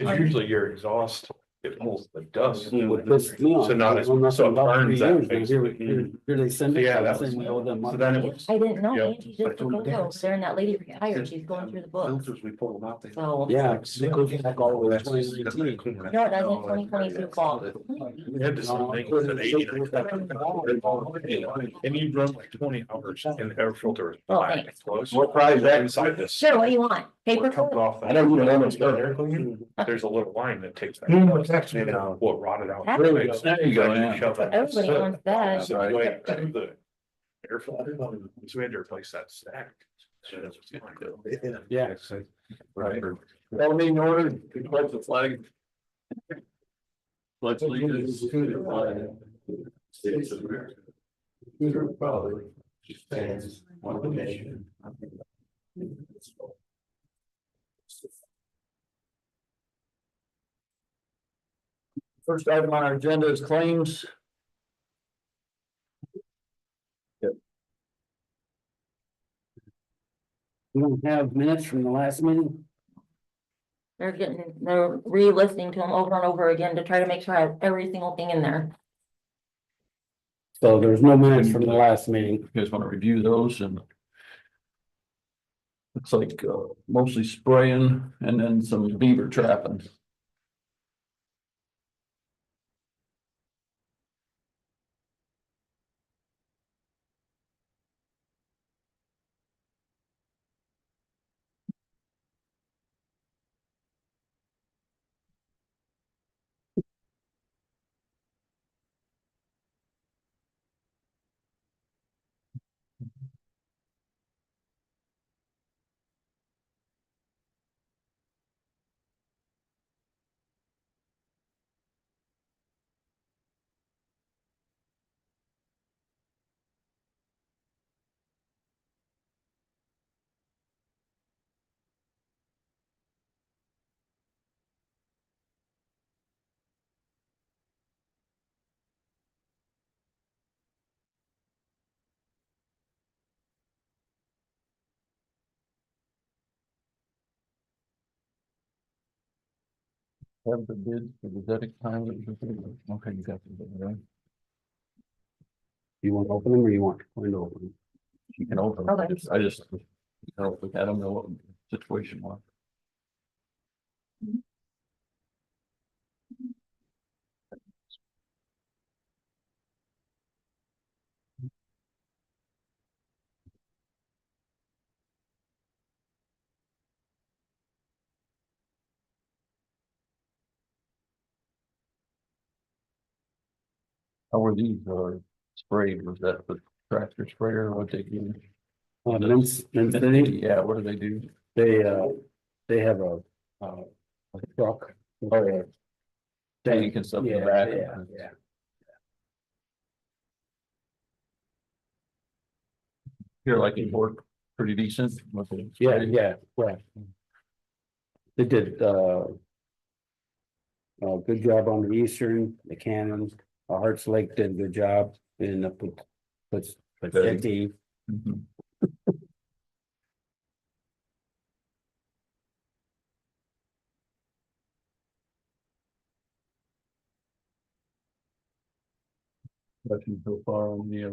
Cause usually your exhaust, it pulls the dust. With this, you know, So not as, so it burns that basically. Here they send it. Yeah, that saying was- we owe them So money. then it was. I didn't know, Yep. Angie just took over there and that lady retired, she's going through the books, Filters, we pull them out. They. so. Yeah, it goes back all the way to 2019. No, it doesn't, 2022 fall. We had this thing with an 80. And you run like 20 hours and the air filter is Oh, black. thanks. Close. What price is that? Inside this. Sure, what do you want? Paper What comes clip? off. I don't even know what's that there. air cleaner, there's a little line that takes that. Mm, it's actually- And, what rotted out. There we go. There you go, yeah. Shove it. Everybody wants that. So the way the air filter, so we had to replace that stack. So that's what's going on. Yeah. Right. Call me in order, to pledge the flag. Pledge allegiance to the flag. States of America. To the republic, which stands one nation. First item on our agenda is claims. We don't have minutes from the last meeting. They're re-listening to them over and over again to try to make sure I have every single thing in there. So there's no minutes from the last meeting. You guys want to review those and. Looks like mostly spraying and then some beaver trapping. Have the bid for the Zedek time. Okay, you got the bid, right? You want to open them or you want to find open them? You can open. Okay. I just, I don't know what the situation was. How were these sprayed? Was that the tractor sprayer or what they do? Mince City, Yeah, what do they do? they have a truck. Or a Tank and stuff in the Yeah, back. yeah. Here, like it worked pretty decent. Yeah. They did, a good job on the Eastern, the Cannons, Hearts Lake did a good job in the puts. Mhm. Nothing so far on the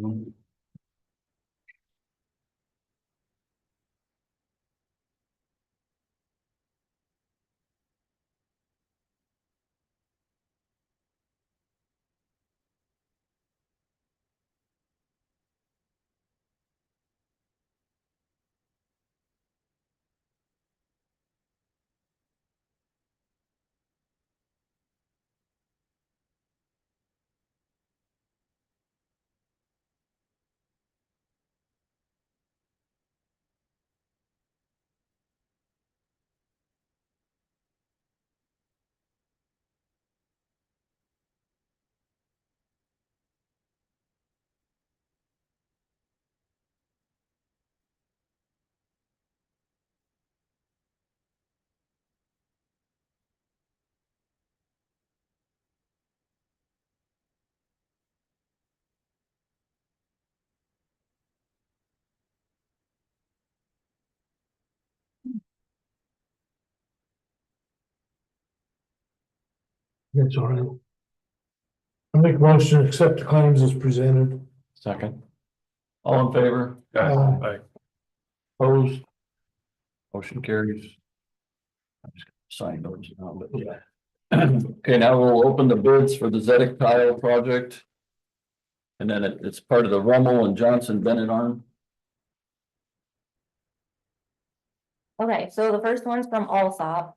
That's all right. I make a motion to accept the claims as presented. Second. All in favor? Aye. Opposed? Motion carries. I'm just gonna sign those now, but yeah. Okay, now we'll open the bids for the Zedek tile project. And then it's part of the Rummel and Johnson Bennett arm. Okay, so the first one's from Allsop.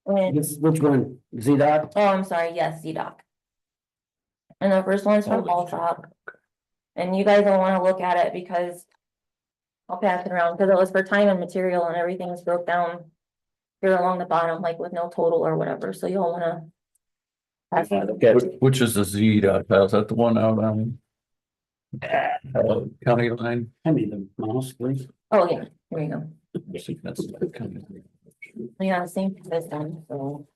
And, Which one? Z-Dot? oh, I'm sorry, yes, ZDoc. And the first one's from Allsop. And you guys don't wanna look at it because I'll pass it around, because it was for time and material and everything's broke down here along the bottom, like with no total or whatever, so you'll wanna pass it. Which is the Z tile, is that the one out on? County line? Hand me the mouse, please. Oh, yeah, there you go. I think that's the county. Yeah, same for this one, so.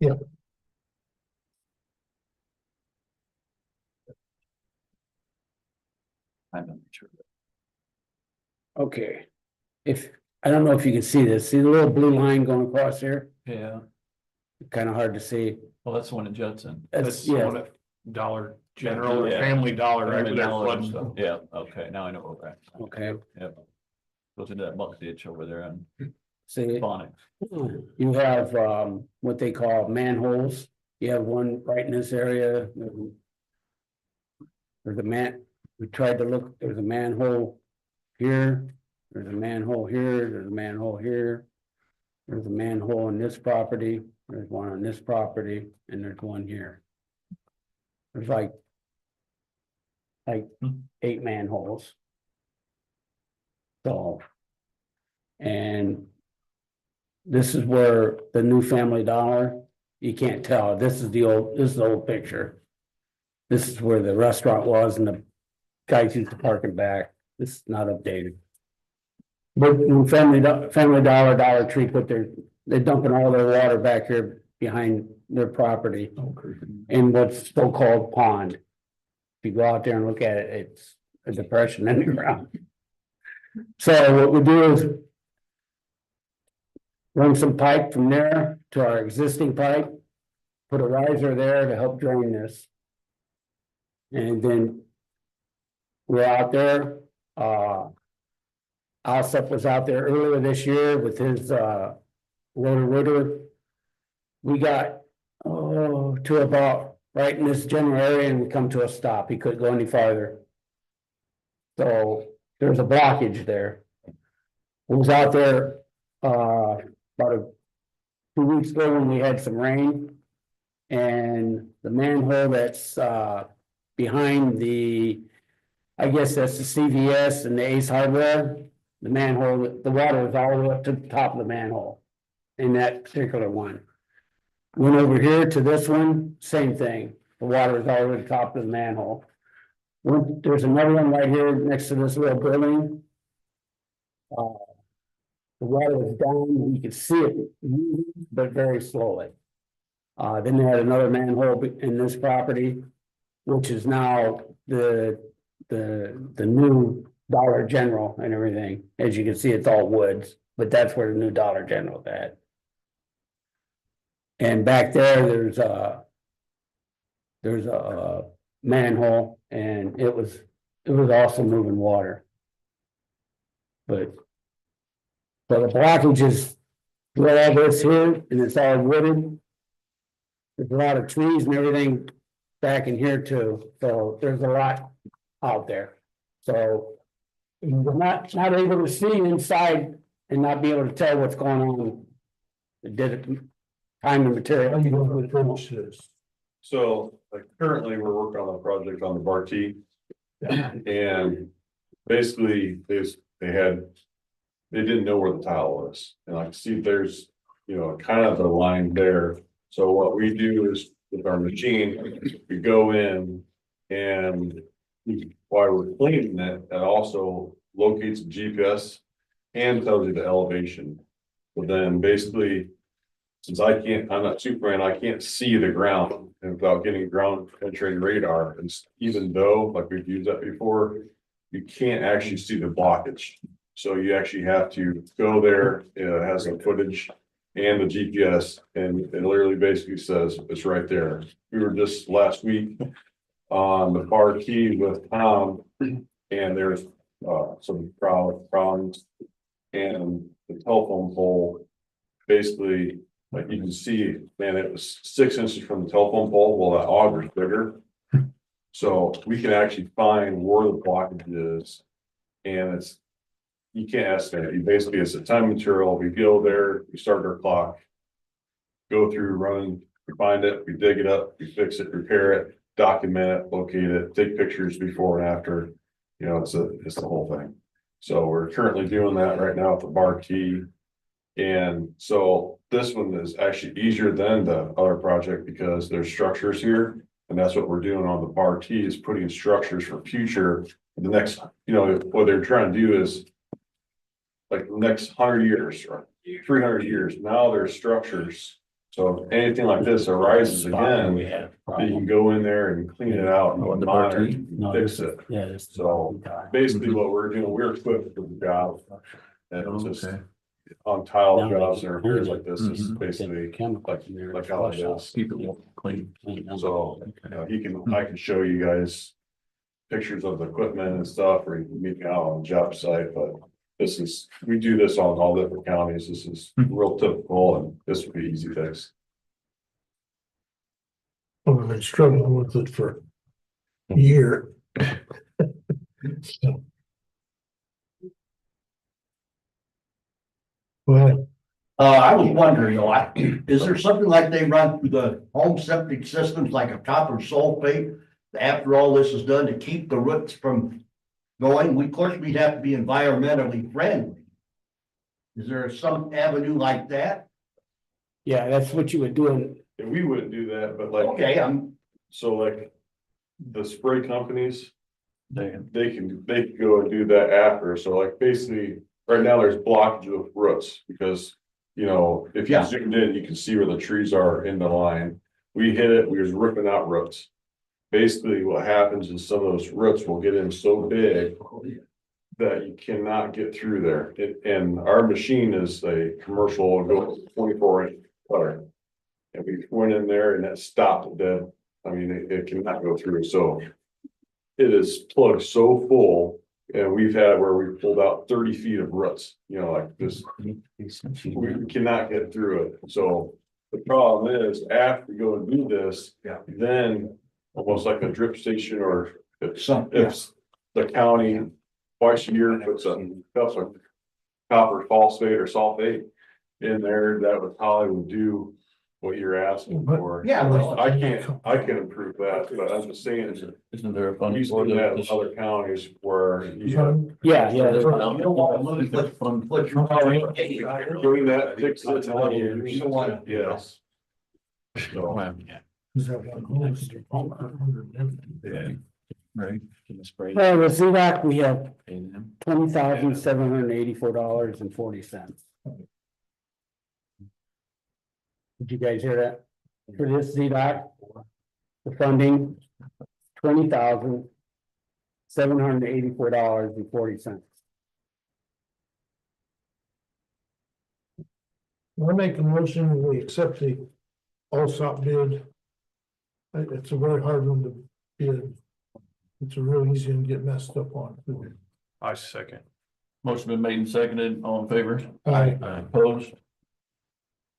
Yeah. I'm not sure. Okay. I don't know if you can see this, see the little blue line going across here? Yeah, Kind of hard to see. well, that's the one in Judson. That's, The yeah, one at Dollar General or Yeah. Family Dollar, right, with their Dollar flood and stuff. Yeah, okay, now I know, okay, okay. yep. Goes into that muck ditch over there on See, Bonnet. you have what they call manholes. You have one right in this area. There's a we tried to look, there's a manhole here, there's a manhole here, there's a manhole here. There's a manhole in this property, there's one on this property, and there's one here. There's like Hmm. 8 manholes. So. And this is where the new Family Dollar, you can't tell, this is the old picture. This is where the restaurant was and the guys used to park in back, this is not updated. But when Family Dollar, Dollar Tree they're dumping all their water back here behind their property in what's so-called pond. If you go out there and look at it, it's a depression in the ground. So what we do is run some pipe from there to our existing pipe, put a riser there to help drain this. And then we're out there, Alsop was out there earlier this year with his loader rooter. We got to about right in this general area and we come to a stop. He couldn't go any farther. So there's a blockage there. I was out there about 2 weeks ago when we had some rain. And the manhole that's behind I guess that's the CVS and the Ace Hardware. The manhole, the water was all the way up to the top of the manhole in that particular one. Went over here to this one, same thing. The water was all the way to the top of the manhole. There's another one right here next to this little building. The water was down, you could see it moving, but very slowly. Then they had another manhole in this property, which is now the new Dollar General and everything. As you can see, it's all woods, but that's where the new Dollar General is at. And back there, there's a manhole, and it was also moving water. But So the blockage is where all this here, and it's all wooded. There's a lot of trees and everything back in here too, so there's a lot out there. So we're not able to see inside and not be able to tell what's going on. It did it, time and How you gonna material. approach this? So like currently, we're working on a project on the Bar T. And basically, they didn't know where the tile was, and I see there's, you know, kind of a line there. So what we do is with our machine, we go in and while we're cleaning it, it also locates GPS and tells you the elevation. But then basically, since I'm not Superman, I can't see the ground, and without getting ground penetrating radar, and even though, like we've used that before, you can't actually see the blockage. So you actually have to go there, it has some footage and the GPS, and it literally basically says it's right there. We were just last week on the Bar Key with Tom, and there's some problems. And the telephone pole, basically, like you can see, man, it was 6 inches from the telephone pole, well, that auger's bigger. So we can actually find where the blockage is, and you can't estimate it. You basically, it's a time material. We go there, we start our clock, go through, run, we find it, we dig it up, we fix it, repair it, document it, locate it, take pictures before and after. You know, it's the whole thing. So we're currently doing that right now at the Bar T. And so this one is actually easier than the other project because there's structures here. And that's what we're doing on the Bar T, is putting structures for future. The next, you know, what they're trying to do is like the next 100 years or 300 years, now there's structures. So if anything like this arises again, We had a then you problem. can go in there and clean it out Oh, and the Bar T? monitor, No, fix this is- it. Yeah, this. So basically what we're doing, we're equipped for the job. And it's just Okay. on tile Now they jobs can and repairs like this, this is Mhm. basically Chemicals in there. like how it is. Keep it clean. So, I can show you guys pictures of the equipment and stuff, or you can meet me out on the job site, but we do this on all different counties. This is real typical, and this would be easy fix. I've been struggling with it for a year. Go ahead. I was wondering, is there something like they run through the home septic systems like a copper sulfate? After all this is done to keep the roots from going, of course, we'd have to be environmentally friendly. Is there some avenue like that? Yeah, that's what you would do in, And we wouldn't do that, but like, Okay, so like the spray companies, They- they can go and do that after. So like basically, right now there's blockage of roots because, you know, if you Yeah. zoomed in, you can see where the trees are in the line. We hit it, we was ripping out roots. Basically, what happens is some of those roots will get in so big that you cannot get through there. And our machine is a commercial, go 24-inch cutter. And we went in there and that stopped it dead. I mean, it cannot go through, so it is plugged so full, and we've had where we pulled out 30 feet of roots, you know, like this. We cannot get through it, so the problem is, after we go and do this. Yeah. Then, almost like a drip station, or if yeah. the county twice a year puts a cup of copper phosphate or sulfate in there, that would probably do what you're asking for. Yeah, well, I can improve that, but I'm just saying, Isn't there a fund used for to have this? other counties where you have yeah, yeah. You don't want to lose what you're. doing that, fix it. You don't want to. Yes. So, Is that one host? Yeah. Right. Well, with ZDOC, we have $20,784.40. Did you guys hear that? For this ZDOC, the funding, $20,784.40. I make a motion, we accept the Allsop bid. It's a very hard one to bid. It's a real easy one to get messed up on. I second. Motion been made and seconded, all in favor? Aye. Opposed?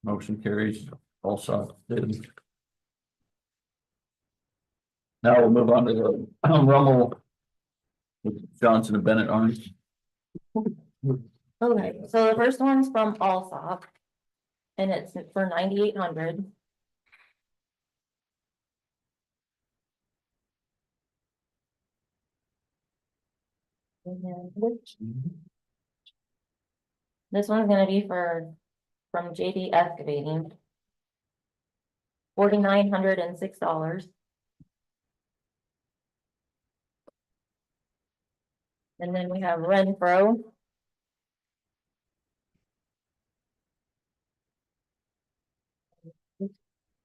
Motion carries, all salt bid. Now we'll move on to the Rummel with Johnson and Bennett Arms. Okay, so the first one's from Allsock. And it's for 9,800. This one's gonna be from JD Excavating. $4,906. And then we have Renfro.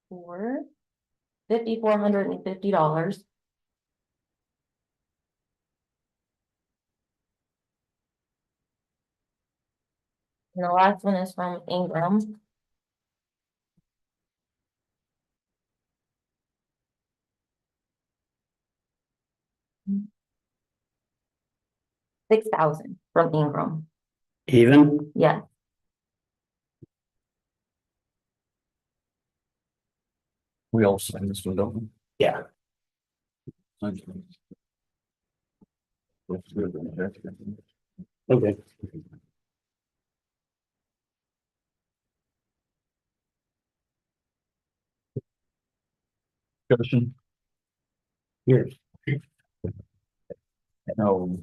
For $5,450. And the last one is from Ingram. $6,000 from Ingram, Even, yeah. We all sign this one, don't we? yeah, Thank you. That's good. okay. Discussion? Here's, No.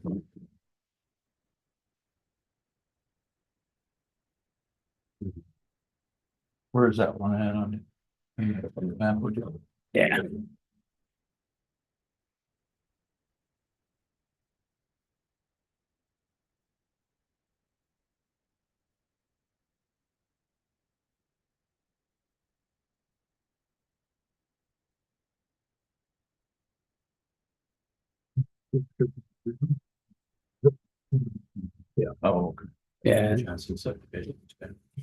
Where is that one at on it? Map, would you? yeah. Oh, okay. Yeah,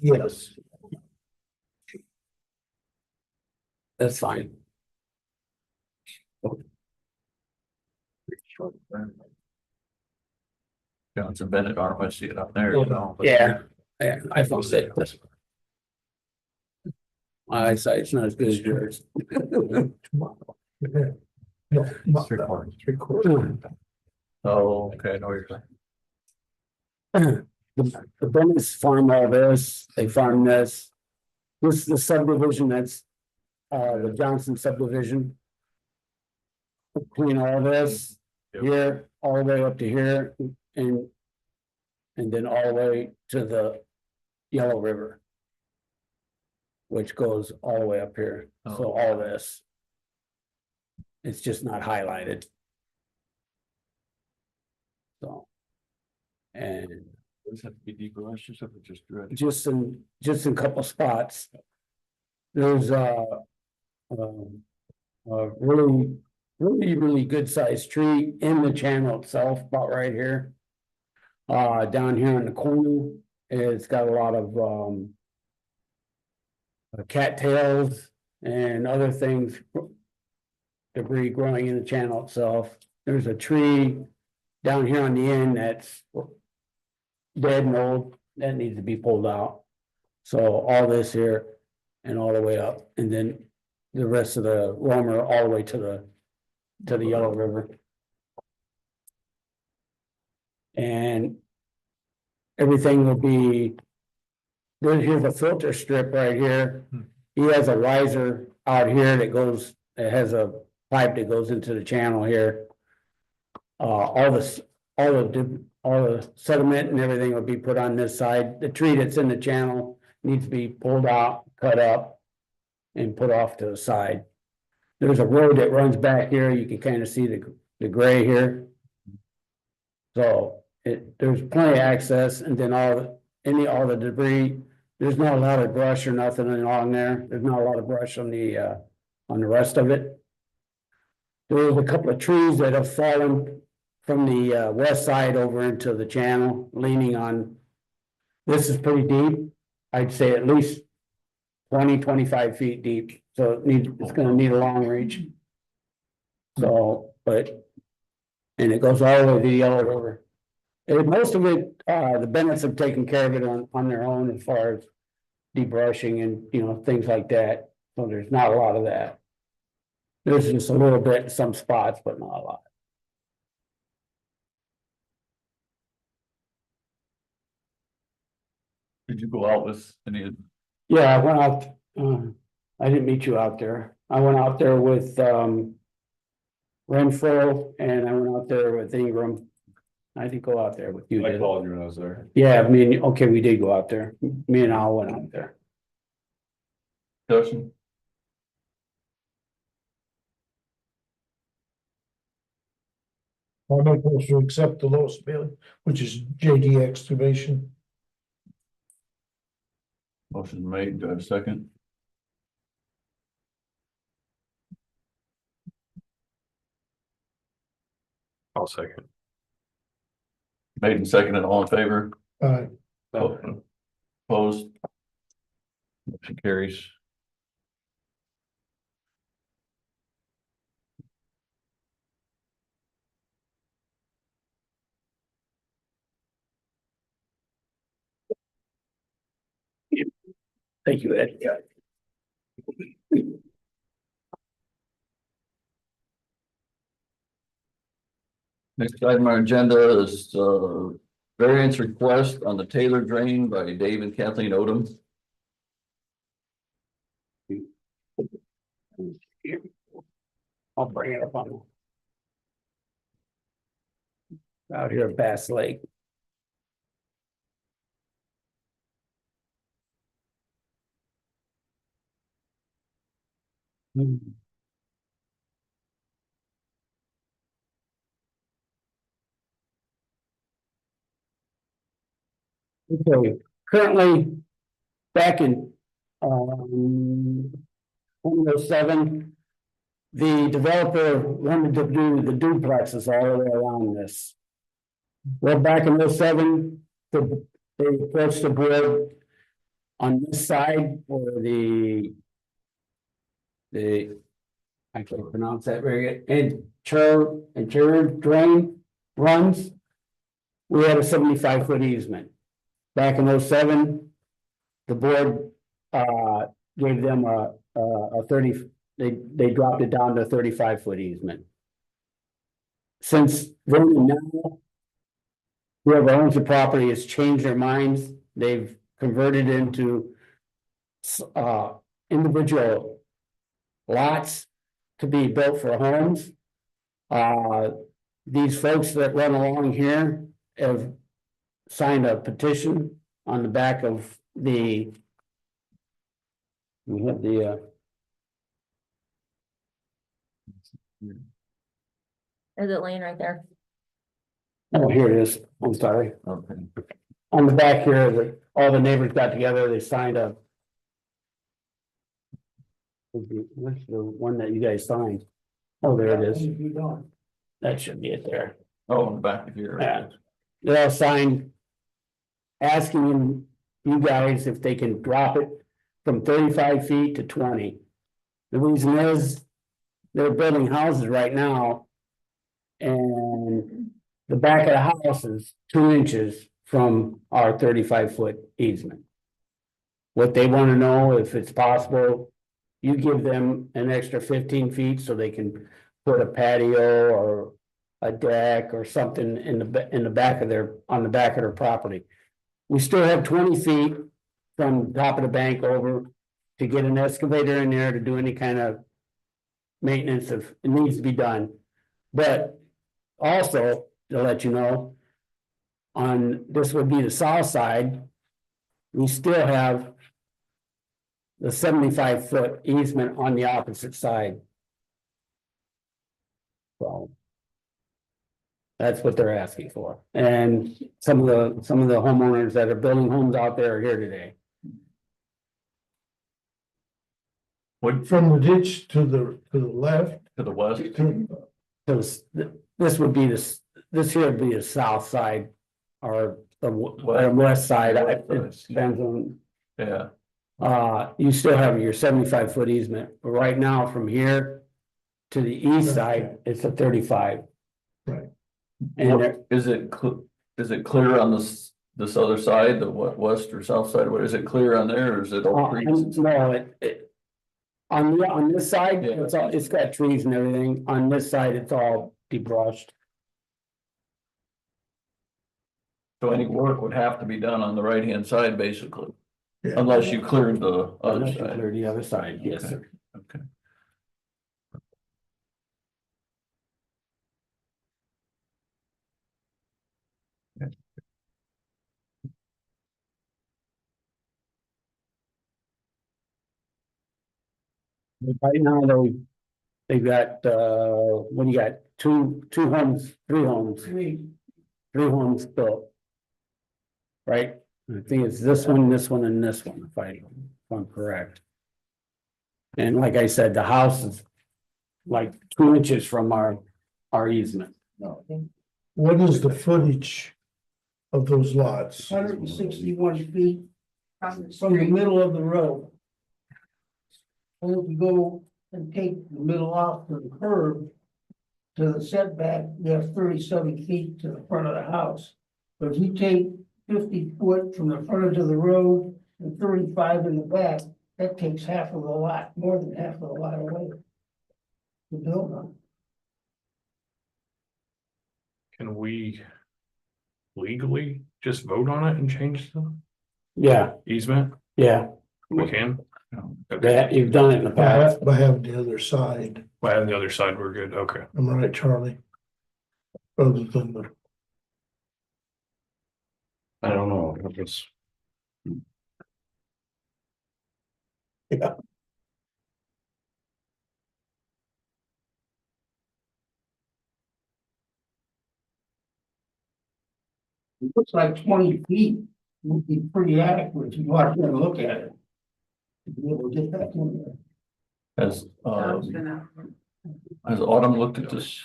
Yes. that's fine. Johnson Bennett arm, I see it up there. Yeah, yeah, I thought that. My eyesight's not as good as yours. No, Three quarters. 3/4. Oh, okay, I know what you're saying. The Bennett's farm all this, they farm this. This is the subdivision that's, the Johnson subdivision. Clean all this, here, all the way up to here, and. And then all the way to the Yellow River. Which goes all the way up here, so all this. It's just not highlighted. So. And Does it have to be deep just direct? just in a couple spots. There's really good sized tree in the channel itself, about right here. Down here in the corner, it's got a lot of cattails and other things. Debris growing in the channel itself. There's a tree down here on the end that's dead and old, that needs to be pulled out. So all this here and all the way up, and then the rest of the Romer all the way to the Yellow River. And everything will be, here's a filter strip right here. He has a riser out here that goes, it has a pipe that goes into the channel here. All the sediment and everything will be put on this side. The tree that's in the channel needs to be pulled out, cut up, and put off to the side. There's a road that runs back here. You can kind of see the gray here. So there's plenty of access, and then all the debris. There's not a lot of brush or nothing along there. There's not a lot of brush on the rest of it. There's a couple of trees that have fallen from the west side over into the channel, leaning on. This is pretty deep. I'd say at least 20-25 feet deep, so it's gonna need a long reach. So, and it goes all the way to the Yellow River. Most of it, the Bennett's have taken care of it on their own as far as debrushing and, you know, things like that. So there's not a lot of that. There's just a little bit in some spots, but not a lot. Did you go out with any, Yeah, I went out, I didn't meet you out there. I went out there with, Renfro and I went out there with Ingram. I didn't go out there with you, I did I? called you when I was there. Yeah, me and, okay, we did go out there. Me and Al went out there. discussion? I'll make a motion to accept the lowest bid, which is JD Excavation. Motion made, do I have a second? I'll second. Made and seconded, all in favor? Opposed? Motion carries. Thank you, Ed. Yeah. Next item on our agenda is variance request on the Taylor drain by Dave and Kathleen Odom. I'll bring it up on. Out here at Bass Lake. Okay, currently back in 2007, the developer wanted to do the duplexes all the way around this. Well, back in 07, they approached the board on this side where the I can't pronounce that very good, interior drain runs. We had a 75-foot easement. Back in 07, the board gave them a 30, they dropped it down to a 35-foot easement. Since then and now, whoever owns the property has changed their minds. They've converted into individual lots to be built for homes. These folks that run along here have signed a petition on the back of the. We have the. Is it laying right there? Oh, here it is. I'm sorry. Okay. On the back here, all the neighbors got together, they signed a. What's the one that you guys signed? Oh, there it is. That should be it there. Oh, on the back of here. Yeah. They all signed. Asking you guys if they can drop it from 35 feet to 20. The reason is, they're building houses right now. And the back of the house is 2 inches from our 35-foot easement. What they want to know, if it's possible, you give them an extra 15 feet so they can put a patio or a deck or something in the back of their, on the back of their property. We still have 20 feet from the top of the bank over to get an excavator in there to do any kind of maintenance if it needs to be done. But also, to let you know, on this would be the south side, we still have the 75-foot easement on the opposite side. So that's what they're asking for. And some of the homeowners that are building homes out there are here today. What, From the ditch to the left, to the west? Because this would be this here would be the south side or the west side. It depends on. Yeah, You still have your 75-foot easement, but right now from here to the east side, it's a 35. Right. And what, is it, is it clear on this other side, the west or south side, what, is it clear on there, or is it all trees? No, on this side, Yeah. it's got trees and everything. On this side, it's all debrushed. So any work would have to be done on the right-hand side, basically, Yeah. unless you cleared the other Unless you side. clear the other side, yes, Okay. sir. Okay. Right now, they've got, what do you got? Two homes, three homes. Three homes built. Right? I think it's this one, and this one, if I'm correct. And like I said, the house is like 2 inches from our easement. What is the footage of those lots? 161 feet from the middle of the road. And if you go and take the middle off to the curb to the setback, you have 37 feet to the front of the house. But if you take 50 foot from the frontage of the road and 35 in the back, that takes half of the lot, more than half of the lot away to build on. Can we legally just vote on it and change the Yeah, easement? yeah, We can. that, you've done it in the past. By having the other side, By on the other side, we're good. Okay. am I right, Charlie? Other than the, I don't know, if it's, yeah, It looks like 20 feet would be pretty adequate if you want to look at it. To be able to get that in there. Has Autumn looked at this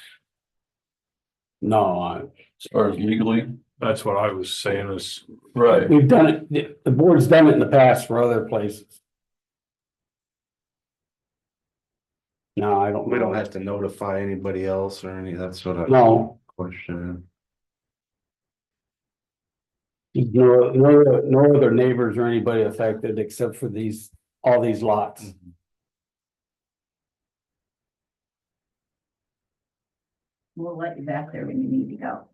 No, as far as legally? That's what I was saying is, Right. we've done it, the board's done it in the past for other places. No, I don't. We don't know. have to notify anybody else or any, that's what I No, question. no other neighbors or anybody affected except for all these lots. We'll let you back there when you need to go.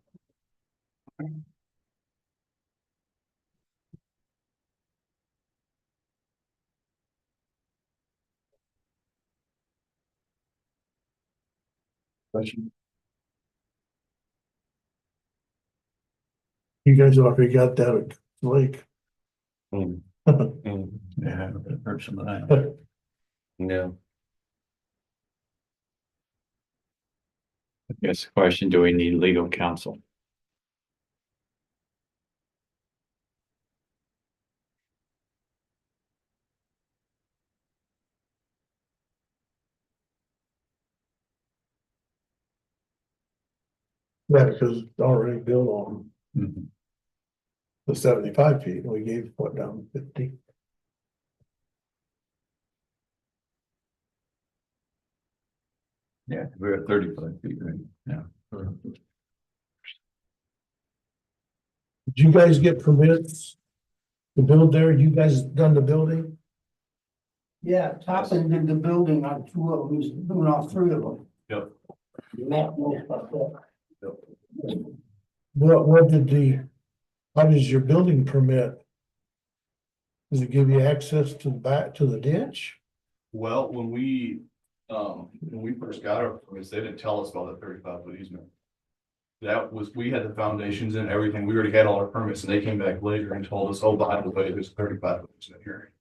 Question? you guys already got that at Lake. Mm, Yeah, I've heard some of that. yeah. Yes, question, do we need legal counsel? Yeah, because it's already built on Mhm. the 75 feet, and we gave what down 50. Yeah, we're at 35 feet, right? Yeah. Did you guys get permits to build there? You guys done the building? Yeah, Toppin did the building on 2 of them, he's doing all 3 of them. Yep. Matt knows about that. How does your building permit? Does it give you access to the back to the ditch? well, when we first got our permits, they didn't tell us about the 35-foot easement. That was, we had the foundations and everything, we already had all our permits, and they came back later and told us, oh, by the way, there's 35-foot easement here.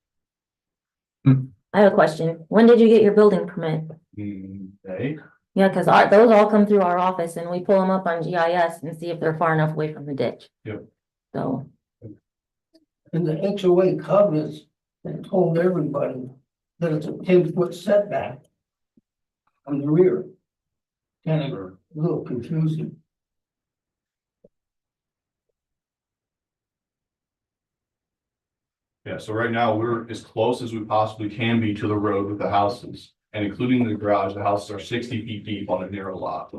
I have a question. When did you get your building permit? Hey, Yeah, because those all come through our office and we pull them up on GIS and see if they're far enough away from the ditch. Yep. So, And the HOA covenants that told everybody that it's a 10-foot setback on the rear. Kind of a little confusing. yeah, so right now, we're as close as we possibly can be to the road with the houses, and including the garage, the houses are 60 feet deep on a narrow lot.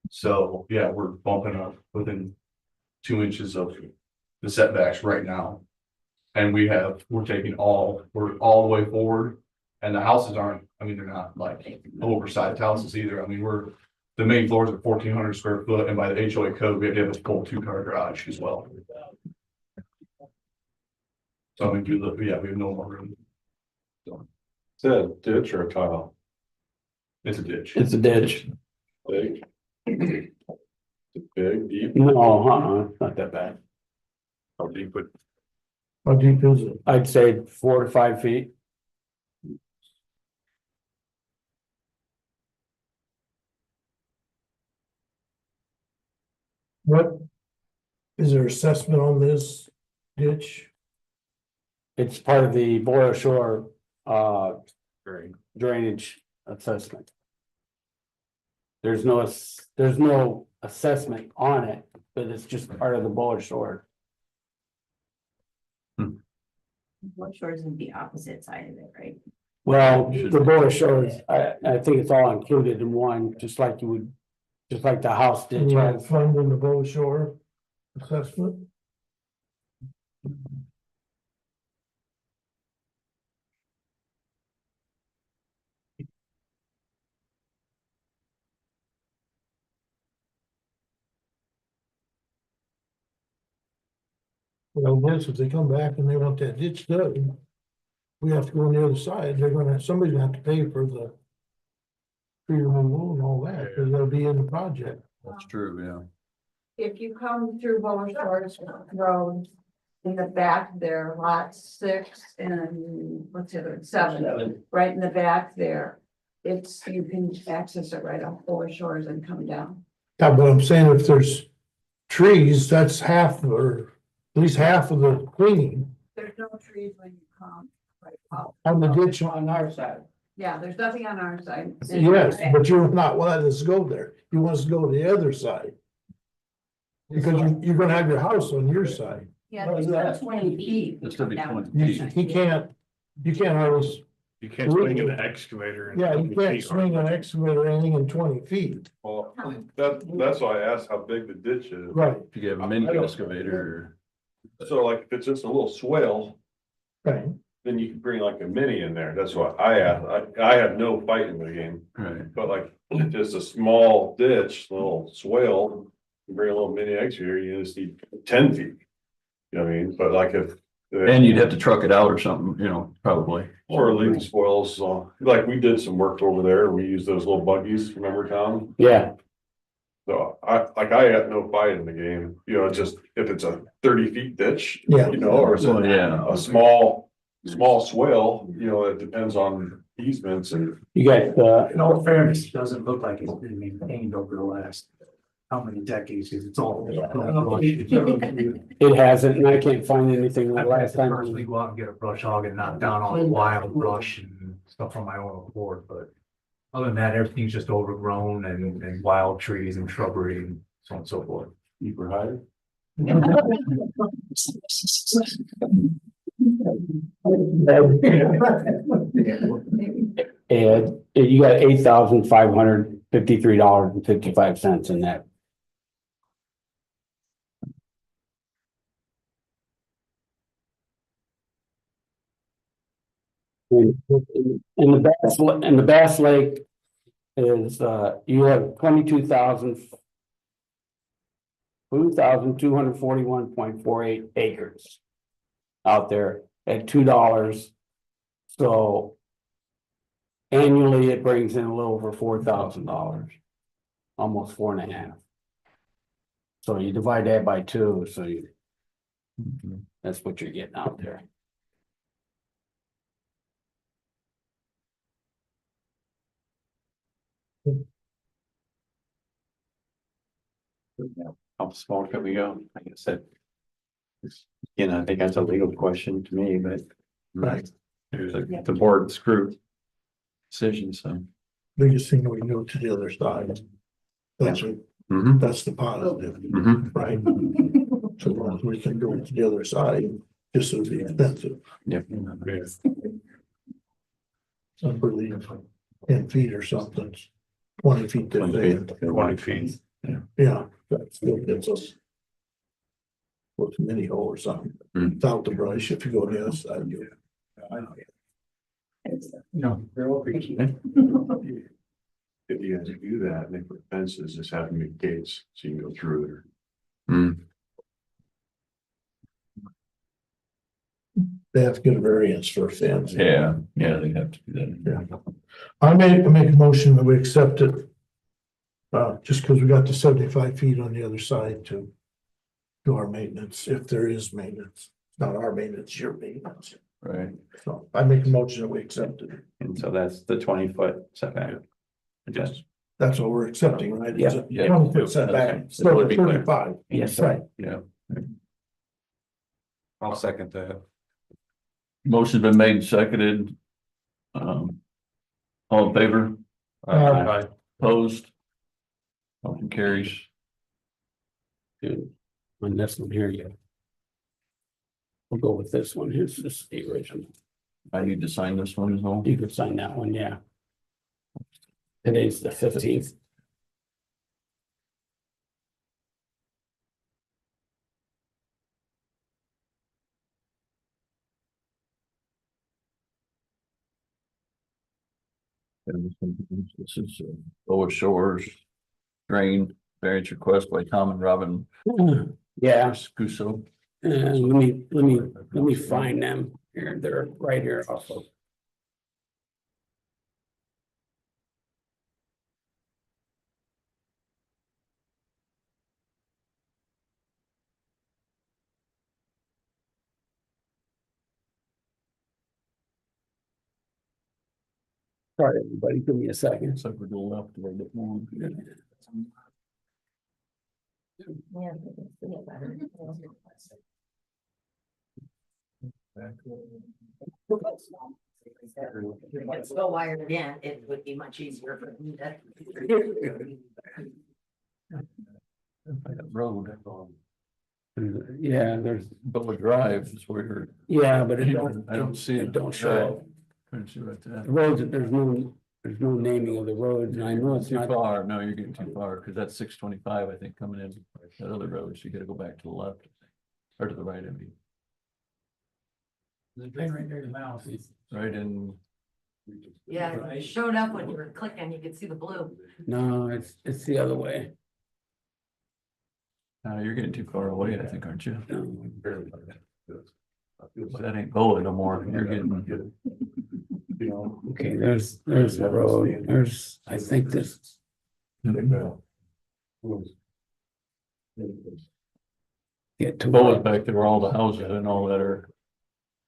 So, yeah, we're bumping up within 2 inches of the setbacks right now. And we're we're all the way forward, and the houses aren't, I mean, they're not like oversized houses either, I mean, the main floors are 1,400 square foot, and by the HOA code, we have to have a full 2-car garage as well. So I mean, we have no more room. Is that a ditch or a tile? It's a ditch. It's a ditch. Big? Big, deep? No, not that bad. How deep would, How deep is it? I'd say 4 to 5 feet. What? Is there assessment on this ditch? It's part of the Boyer Shore, very, drainage assessment. There's no assessment on it, but it's just part of the Boyer Shore. What shores is the opposite side of it, right? Well, the Boyer Shore is, I think it's all included in one, just like the house ditch You have has. fund in the Bow Shore assessment? Well, this, if they come back and they want that ditch dug, we have to go on the other side, somebody's gonna have to pay for the tree removal and all that, because they'll be in the project. That's true, yeah. If you come through Bowen Shores Road, in the back there, lot 6 and what's the other, 7, right in the back there. You can access it right off Bowen Shores and come down. Yeah, but I'm saying if there's trees, that's half or at least half of the cleaning There's no trees when you come right up. on the ditch. On our side. Yeah, there's nothing on our side. Yes, but you're not letting us go there. You want us to go to the other side. Because you're gonna have your house on your side. Yeah, there's still 20 feet. It's gonna be down. 20 feet. You can't always, you can't swing an excavator. and yeah, you 20 can't feet. swing an excavator or anything in 20 feet. Well, that's why I asked how big the ditch is. Right, If you have a mini excavator, So like, if it's just a little swale, right. then you can bring like a mini in there, that's what I asked, I have no fight in the game. right, But like, just a small ditch, little swale, you bring a little mini excavator, you just need 10 feet. You know what I mean, but like if. and you'd have to truck it out or something, probably. Or leave the spoils, so, like, we did some work over there, we used those little buggies, remember, Tom? Yeah, So I had no fight in the game, just if it's a 30 feet ditch. Yeah. Or it's Well, yeah. a small swale, it depends on easements and. you got, In all fairness, it doesn't look like it's been maintained over the last, how many decades, because it's all. it hasn't, and I can't find anything the I've last had to time. personally go out and get a brush hog and knock down all the wild brush and stuff on my own accord, but. Other than that, everything's just overgrown and wild trees and shrubbery and so on and so forth. You were hired? And you got $8,553.55 in that. And the Bass Lake is, you have 2,241.48 acres out there at $2. So annually, it brings in a little over $4,000, almost 4.5. So you divide that by 2, so that's what you're getting out there. How small can we go? Like I said. I think that's a legal question to me, but. Right. There's the board's group decision, so. Biggest thing we go to the other side. That's the positive, right? So long as we can go to the other side, just so be expensive. Yeah. I believe 10 feet or something, 20 feet. 20 feet. 20 feet. Yeah, that still gets us. With a mini hole or something, Hmm. without the brush, if you go on the other side, you. No, they're all If you guys do that, and they put fences, just have them make gates, so you can go through there. Hmm. They have to get a variance for a fence. Yeah, yeah, they have to do that. Yeah. I make a motion that we accept it. Just because we got the 75 feet on the other side to do our maintenance, if there is maintenance. It's not our maintenance, your maintenance. Right. So I make a motion that we accept it. And so that's the 20-foot setback. Yes. That's what we're accepting, right? It's a Yeah. 20-foot setback, Okay. still Would be clear. 35. Yes, Right. Yeah. I'll second that. Motion's been made and seconded. All in favor? Aye. Opposed? Motion carries. Dude, on this one here, yeah. We'll go with this one. Here's this the original. I need to sign this one as well. You could sign that one, yeah. Today's the 15th. This is Lower Shores drain variance request by Tom and Robin Yeah, Cuso. let me find them here. They're right here also. Sorry, everybody, give me a second. Looks like we're going left a little bit more. Yeah. I can see it better. It's still wired in, it would be much easier for me to. Road. Yeah, there's, Butler Drive is where yeah, but I don't see it. It don't show. Trying to see right there. The roads, there's no naming of the roads, and I know it's Too not. far, no, you're getting too far, because that's 625, I think, coming in that other road, so you gotta go back to the left. Or to the right, I mean, Right there, the mouse. right in, Yeah, it showed up when you were clicking, you could see the blue. No, it's the other way. you're getting too far away, I think, aren't you? No. That ain't Bola no more, you're getting, Okay, there's the road, I think this. Get to. Bola's back there where all the houses and all that are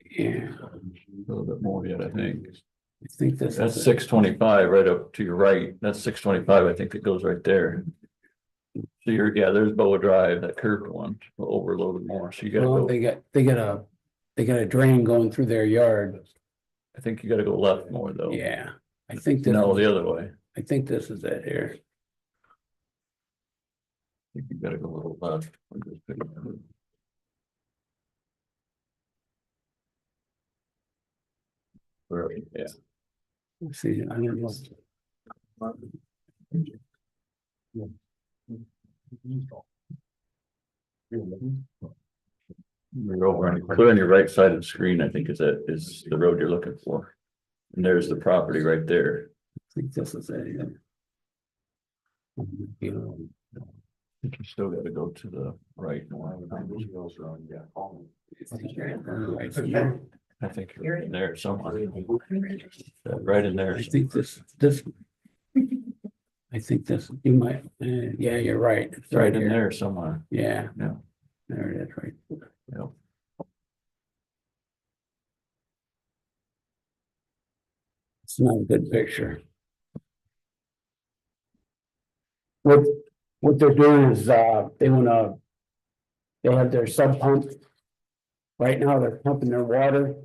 Yeah, a little bit more yet, I think. I think this. That's is it. 625 right up to your right, that's 625, I think it goes right there. So yeah, there's Boa Drive, that curved one, overloaded more, so you gotta Well, go, they got a drain going through their yard. I think you gotta go left more though. Yeah, I think this. No, is- the other way. I think this is it here. I think you gotta go a little left. Right, yeah. Let's see, I don't know. You're over on, clear on your right side of the screen, I think is the road you're looking for. And there's the property right there. I think this is it. Yeah. I think you still gotta go to the right. I think you're in there somewhere. Right in there. I think this. I think this, you might, yeah, you're right. It's Right in here. there somewhere. Yeah. Yeah. There it is, right. Yep. It's not a good picture. What they're doing is, they have their sub pump. Right now, they're pumping their water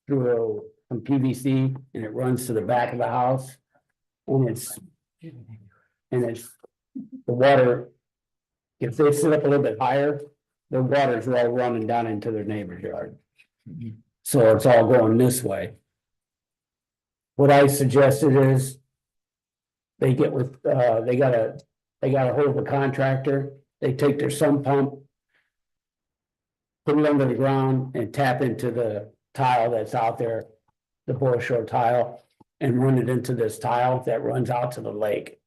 through some PVC and it runs to the back of the house. And it's the water. If they sit up a little bit higher, the water's all running down into their neighbor's yard. So it's all going this way. What I suggested is. They get with, they got a hold of a contractor, they take their sump pump. put it under the ground and tap into the tile that's out there, the Bull Shore tile, and run it into this tile that runs out to the lake.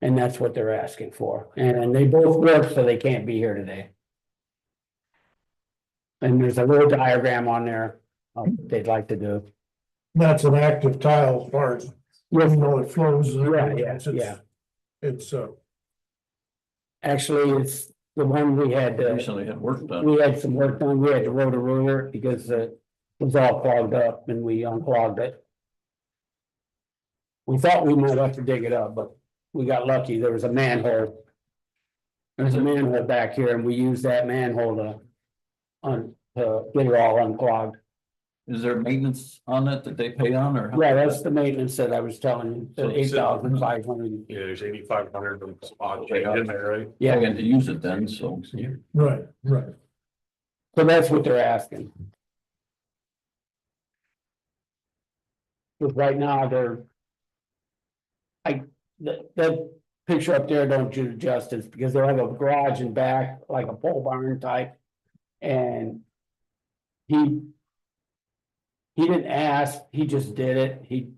And that's what they're asking for, and they both work, so they can't be here today. And there's a little diagram on there, they'd like to do. That's an active tile part, even though it flows. Yeah. It's, Actually, it's the one we had, Recently had work done. we had some work done, we had to roll the ruler because it was all clogged up and we unclogged it. We thought we might have to dig it up, but we got lucky, there was a manhole. There's a manhole back here and we used that manhole to get it all unclogged. Is there maintenance on it that they pay on or? Yeah, that's the maintenance that I was telling you, So the it's, 8,500. Yeah, there's 8,500 of odd change in there, right? Yeah, Yeah, and to use it then, so. right. so that's what they're asking. Because right now they're. That picture up there don't do justice because they have a garage in back, like a pole barn type. And he didn't ask, he just did it. He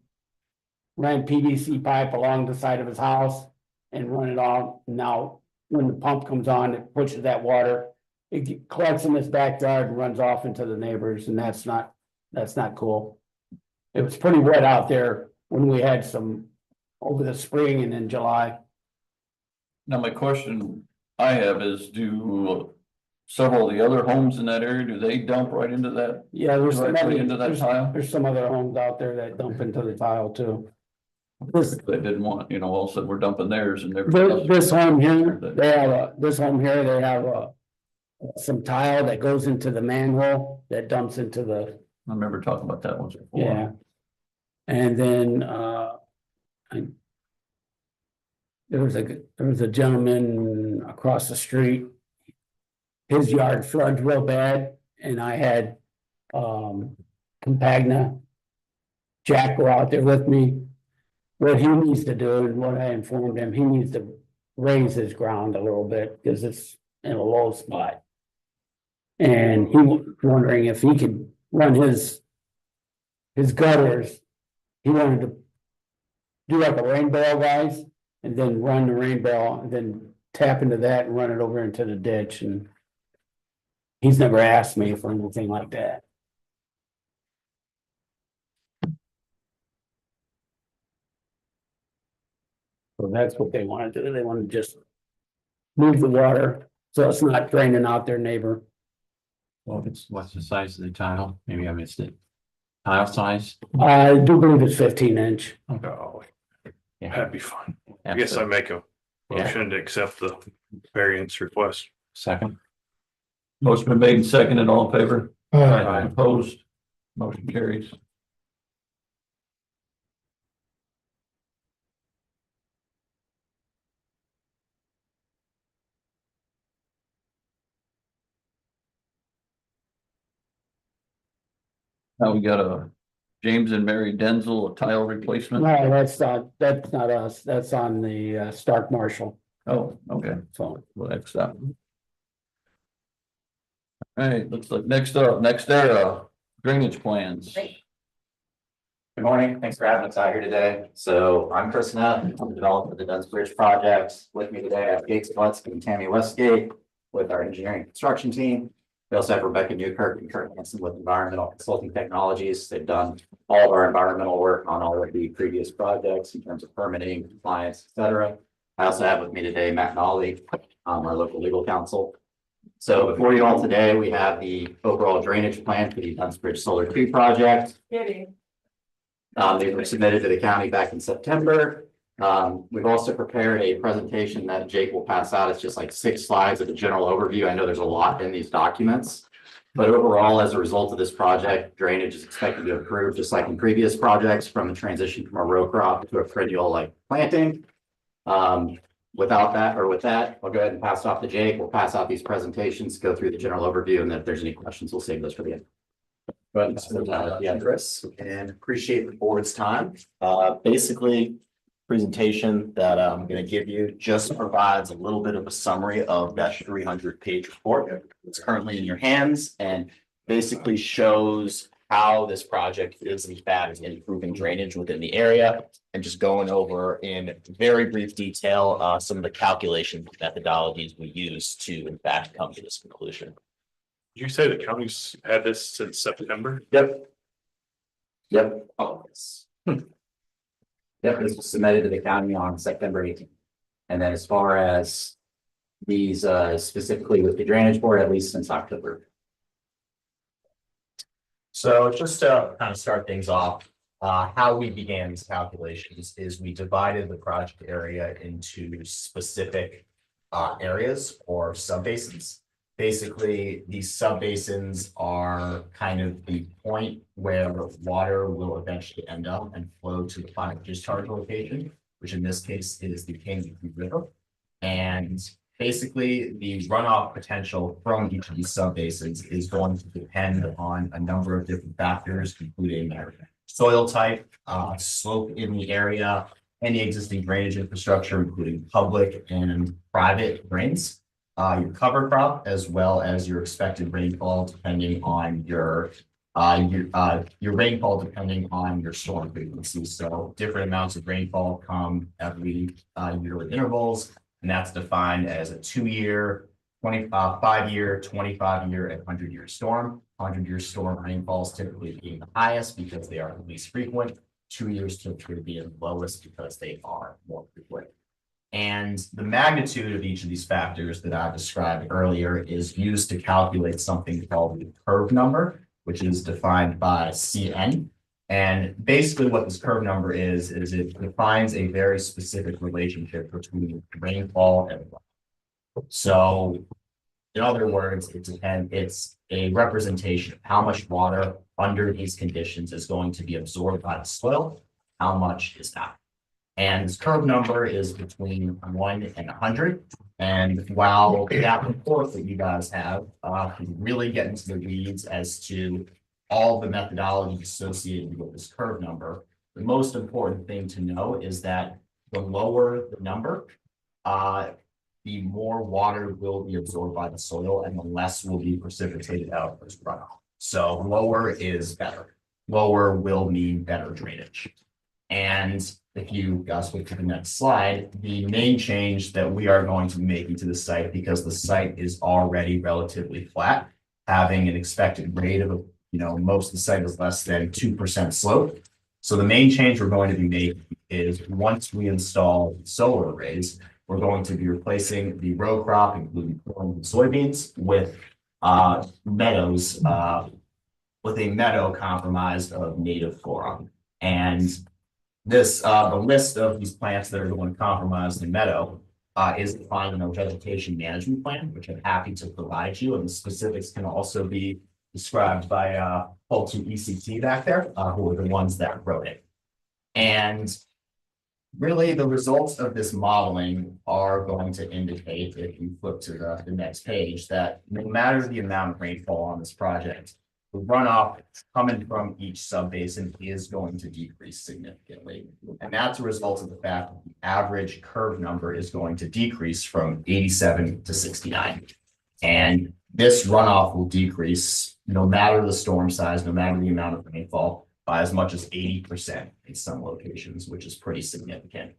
ran PVC pipe along the side of his house and run it off. Now, when the pump comes on, it pushes that water. It collects in his backyard and runs off into the neighbors, and that's not cool. It was pretty wet out there when we had some over the spring and in July. Now, my question I have is, do several of the other homes in that area, do they dump right into that? Yeah, there's some Directly into that tile? there's some other homes out there that dump into the tile too. They didn't want, all of a sudden we're dumping theirs and they're. This home here, they have some tile that goes into the manhole that dumps into the, I remember talking about that once before. yeah. And then, there was a gentleman across the street. His yard floods real bad and I had, Compagna. Jack go out there with me. What he needs to do and what I informed him, he needs to raise his ground a little bit because it's in a low spot. And he was wondering if he could run his gutters. He wanted to do like a rain barrel, guys, and then run the rain barrel and then tap into that and run it over into the ditch. And he's never asked me for anything like that. So that's what they want to do. They want to just move the water so it's not draining out their neighbor. Well, what's the size of the tile? Maybe I missed it. Tile size? I do believe it's 15-inch. Oh, Yeah. that'd be fun. I guess I make a Yeah. motion to accept the variance request. Second. Motion been made and seconded, all in favor? Aye. Opposed? Motion carries. Now we got a James and Mary Denzel, a tile replacement. No, that's not us. That's on the Stark Marshall. Oh, okay, So well, next up. All right, looks like next era, drainage plans. Great. Good morning, thanks for having us out here today. So I'm Chris Nutt, I'm the developer of the Duns Bridge project. With me today, I have Gates Gillespie and Tammy Westgate with our engineering construction team. We also have Rebecca Newkirk and Kurt Hansen with Environmental Consulting Technologies. They've done all of our environmental work on all of the previous projects in terms of permitting, compliance, et cetera. I also have with me today Matt Nolly, our local legal counsel. So before you all today, we have the overall drainage plan for the Duns Bridge Solar 2 project. They were submitted to the county back in September. We've also prepared a presentation that Jake will pass out. It's just like 6 slides of a general overview. I know there's a lot in these documents. But overall, as a result of this project, drainage is expected to improve, just like in previous projects, from a transition from a row crop to a perennial like planting. With that, I'll go ahead and pass it off to Jake. We'll pass out these presentations, go through the general overview, and then if there's any questions, we'll save those for the end. But, Yeah, Chris, and appreciate the board's time. Basically, presentation that I'm gonna give you just provides a little bit of a summary of that 300-page report. It's currently in your hands and basically shows how this project is in fact improving drainage within the area, and just going over in very brief detail some of the calculation methodologies we use to in fact come to this conclusion. Did you say the county's had this since September? Yep. Oh, yes. Yep, this was submitted to the county on September 18th. And then as far as these specifically with the drainage board, at least since October. So just to kind of start things off, how we began these calculations is we divided the project area into specific areas or subbasins. Basically, these subbasins are kind of the point where water will eventually end up and flow to the final discharge location, which in this case is the Kankakee River. And basically, the runoff potential from each of these subbasins is going to depend on a number of different factors, including soil type, slope in the area, any existing drainage infrastructure, including public and private drains. Your cover crop, as well as your expected rainfall, depending on your rainfall, depending on your storm frequency. So different amounts of rainfall come every yearly intervals, and that's defined as a 2-year, 5-year, 25-year, and 100-year storm. 100-year storm rainfalls typically being the highest because they are the least frequent. 2 years typically being the lowest because they are more frequent. And the magnitude of each of these factors that I described earlier is used to calculate something called the curve number, which is defined by CN. And basically what this curve number is it defines a very specific relationship between rainfall and runoff. So in other words, it's a representation of how much water under these conditions is going to be absorbed by the soil, how much is not. And this curve number is between 1 and 100. And while that report that you guys have can really get into the weeds as to all the methodology associated with this curve number, the most important thing to know is that the lower the number, the more water will be absorbed by the soil and the less will be precipitated out as runoff. So lower is better. Lower will mean better drainage. And if you guys look to the next slide, the main change that we are going to be making to the site, because the site is already relatively flat, having an expected grade of, most of the site is less than 2% slope. So the main change we're going to be making is once we install solar arrays, we're going to be replacing the row crop, including corn and soybeans, with meadows, with a meadow comprised of native flora. And this, the list of these plants that are going to compromise the meadow is defined in our vegetation management plan, which I'm happy to provide you. And the specifics can also be described by folks from ECT back there, who are the ones that wrote it. And really, the results of this modeling are going to indicate, if you flip to the next page, that no matter the amount of rainfall on this project, the runoff coming from each subbasin is going to decrease significantly. And that's a result of the fact that the average curve number is going to decrease from 87 to 69. And this runoff will decrease no matter the storm size, no matter the amount of rainfall, by as much as 80% in some locations, which is pretty significant.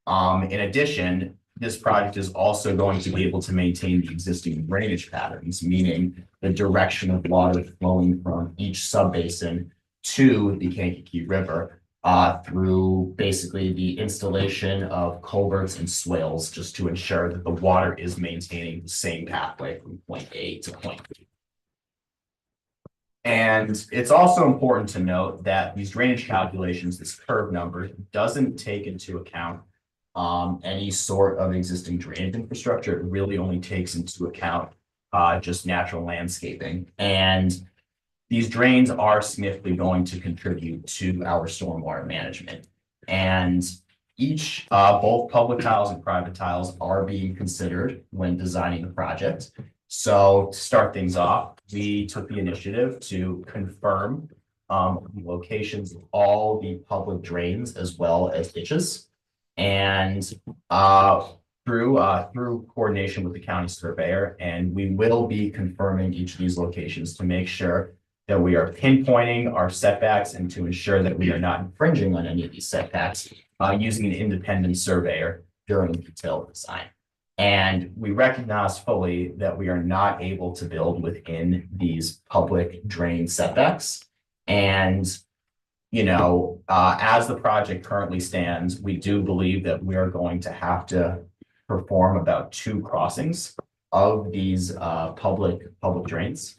In addition, this project is also going to be able to maintain the existing drainage patterns, meaning the direction of water flowing from each subbasin to the Kankakee River through basically the installation of culverts and swales, just to ensure that the water is maintaining the same pathway from point A to point B. And it's also important to note that these drainage calculations, this curve number, doesn't take into account any sort of existing drainage infrastructure. It really only takes into account just natural landscaping. And these drains are significantly going to contribute to our stormwater management. And each, both public tiles and private tiles are being considered when designing the project. So to start things off, we took the initiative to confirm the locations of all the public drains as well as ditches. And through coordination with the county surveyor, and we will be confirming each of these locations to make sure that we are pinpointing our setbacks and to ensure that we are not infringing on any of these setbacks using an independent surveyor during detailed design. And we recognize fully that we are not able to build within these public drain setbacks. And as the project currently stands, we do believe that we are going to have to perform about 2 crossings of these public drains.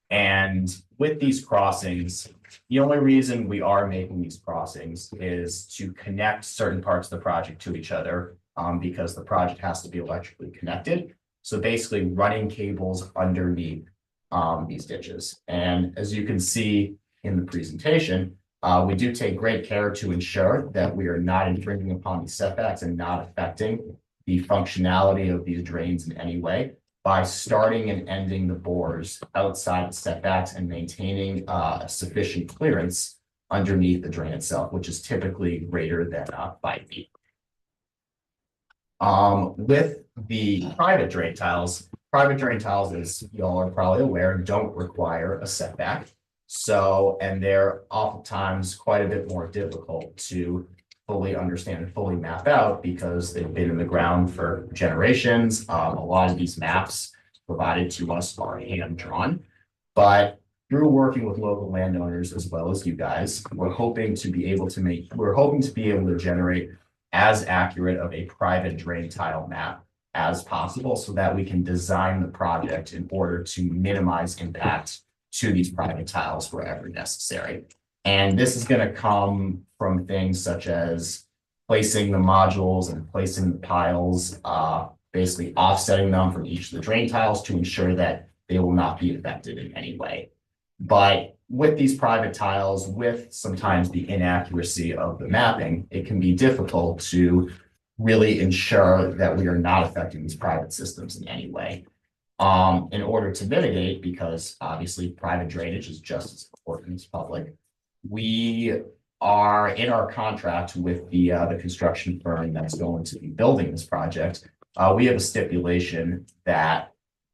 And with these crossings, the only reason we are making these crossings is to connect certain parts of the project to each other, because the project has to be electrically connected. So basically running cables underneath these ditches. And as you can see in the presentation, we do take great care to ensure that we are not infringing upon these setbacks and not affecting the functionality of these drains in any way by starting and ending the bores outside the setbacks and maintaining sufficient clearance underneath the drain itself, which is typically greater than 5 feet. With the private drain tiles, as y'all are probably aware, don't require a setback. So, and they're oftentimes quite a bit more difficult to fully understand and fully map out because they've been in the ground for generations. A lot of these maps provided to us are hand drawn, but through working with local landowners as well as you guys, we're hoping to be able to generate as accurate of a private drain tile map as possible so that we can design the project in order to minimize impact to these private tiles wherever necessary. And this is going to come from things such as placing the modules and placing the piles, basically offsetting them from each of the drain tiles to ensure that they will not be affected in any way. But with these private tiles, with sometimes the inaccuracy of the mapping, it can be difficult to really ensure that we are not affecting these private systems in any way. In order to mitigate, because obviously private drainage is just as important as public, we are in our contract with the construction firm that's going to be building this project. We have a stipulation that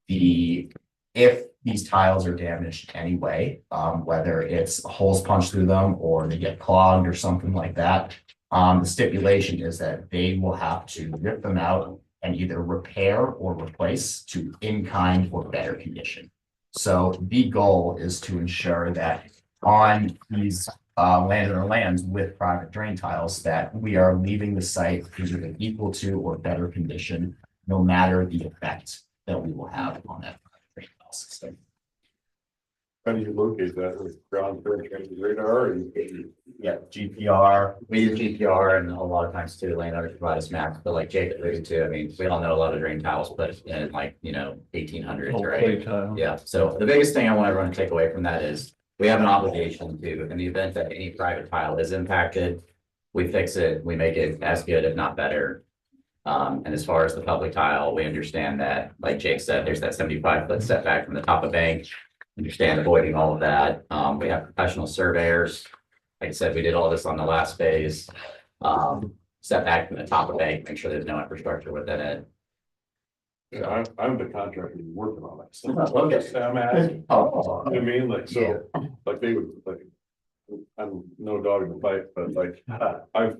if these tiles are damaged anyway, whether it's holes punched through them or they get clogged or something like that, the stipulation is that they will have to rip them out and either repair or replace to in-kind or better condition. So the goal is to ensure that on these landowner lands with private drain tiles that we are leaving the site either in equal to or better condition, no matter the effect that we will have on that drain tile system. How do you locate that with ground penetrating radar and? Yeah, GPR, we use GPR and a lot of times too, landowners provide us maps, but like Jake alluded to, I mean, we all know a lot of drain tiles put in like, 1800s, right? Yeah, so the biggest thing I want everyone to take away from that is we have an obligation to, in the event that any private tile is impacted, we fix it, we make it as good, if not better. And as far as the public tile, we understand that, like Jake said, there's that 75-foot setback from the top of bank. Understand avoiding all of that. We have professional surveyors. Like I said, we did all this on the last phase. Setback from the top of bank, make sure there's no infrastructure within it. Yeah, I'm the contractor working on that stuff. Okay. I'm asking, Oh, you know what I mean, like, so, like, they would, like, I'm no dog in the fight, but like, I've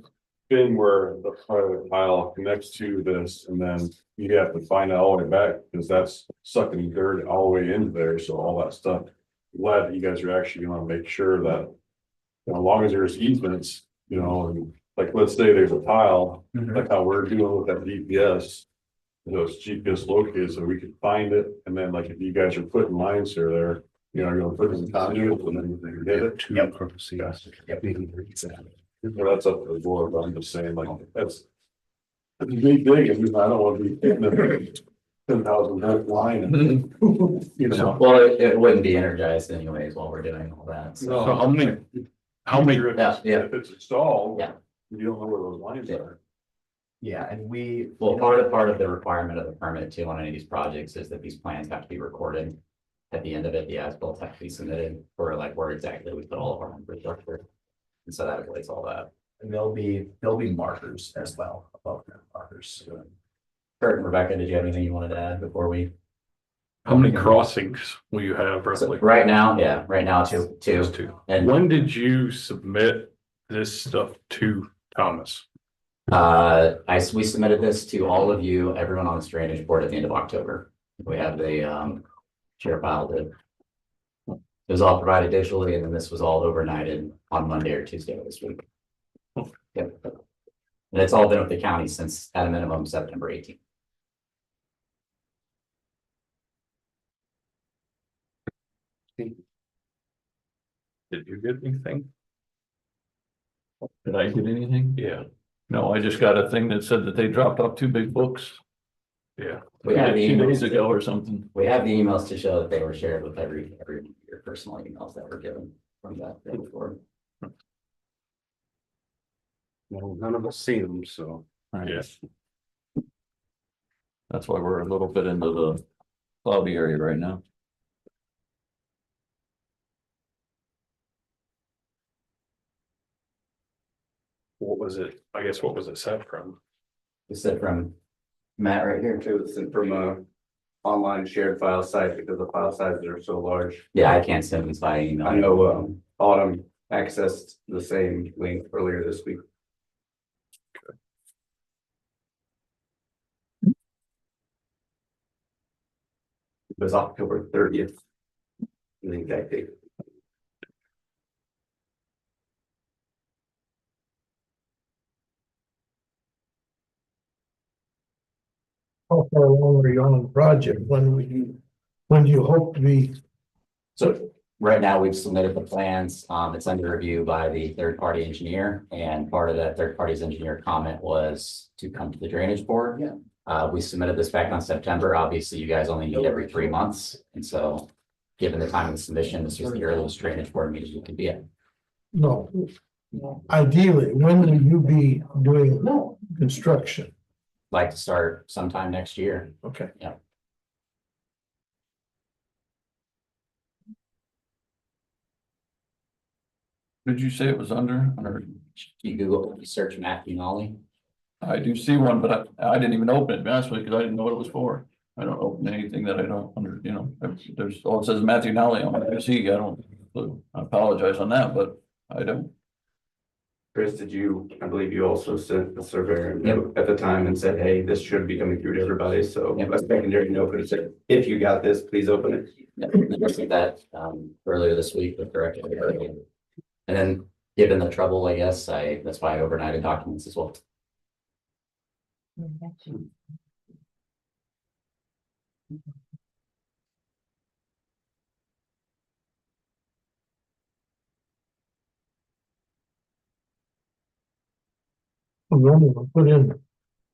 been where the private tile connects to this, and then you have to find it all the way back, because that's sucking dirt all the way into there, so all that stuff. Glad that you guys are actually gonna make sure that, as long as there's easements, and like, let's say there's a tile, like how we're doing with that GPS. It's GPS located, so we can find it, and then like, if you guys are putting lines here, there, you're gonna put in conduit, and then you hit it. Well, that's up to the board, but I'm just saying, like, that's a big thing, and I don't want to be hitting the 10,000 volt line. And, Well, it wouldn't be energized anyways while we're doing all that. So. No. So how many, Yeah. If it's installed. Yeah. You don't know where those lines are. Yeah, and part of the requirement of the permit too on any of these projects is that these plans have to be recorded. At the end of it, the as-built have to be submitted for like where exactly we put all of our infrastructure. And so that avoids all that. And there'll be markers as well, above the markers. Kurt and Rebecca, did you have anything you wanted to add before we? How many crossings will you have So roughly? right now, two. Just two. And When did you submit this stuff to Thomas? we submitted this to all of you, everyone on this drainage board at the end of October. We have the share file that it was all provided digitally, and then this was all overnighted on Monday or Tuesday of this week. Yep. And it's all been with the county since at a minimum September 18th. Did you get anything? Did I get anything? Yeah, No, I just got a thing that said that they dropped off 2 big books yeah. We have the 2 emails. days ago or something. We have the emails to show that they were shared with every your personal emails that were given from that day before. Well, none of us see them, so. Yes. That's why we're a little bit into the cloudy area right now. What was it? I guess what was it sent from? This is from Matt right here. It was sent from a online shared file site because the file sizes are so large. Yeah, I can't send these by email. I know, Autumn accessed the same link earlier this week. It was October 30th. The exact date. How far along are you on the project? When do you hope to be? So right now, we've submitted the plans. It's under review by the third-party engineer, and part of that third-party's engineer comment was to come to the drainage board. We submitted this back on September. Obviously, you guys only meet every 3 months, and so given the time of the submission, this was the earliest drainage board meeting you could be at. No. Ideally, when will you be doing construction? Like to start sometime next year. Okay. Yeah. Did you say it was under? You Google, you search Matthew Nolly. I do see one, but I didn't even open it, to be honest with you, because I didn't know what it was for. I don't open anything that I don't under, there's, all it says Matthew Nolly on my PC. I don't, I apologize on that, but I don't. Chris, I believe you also sent the surveyor a note at the time and said, hey, this should be coming through to everybody, so a secondary note could have said, if you got this, please open it. Yeah, I received that earlier this week with corrected. And then, given the trouble, I guess, that's why I overnighted documents as well. We're only gonna put in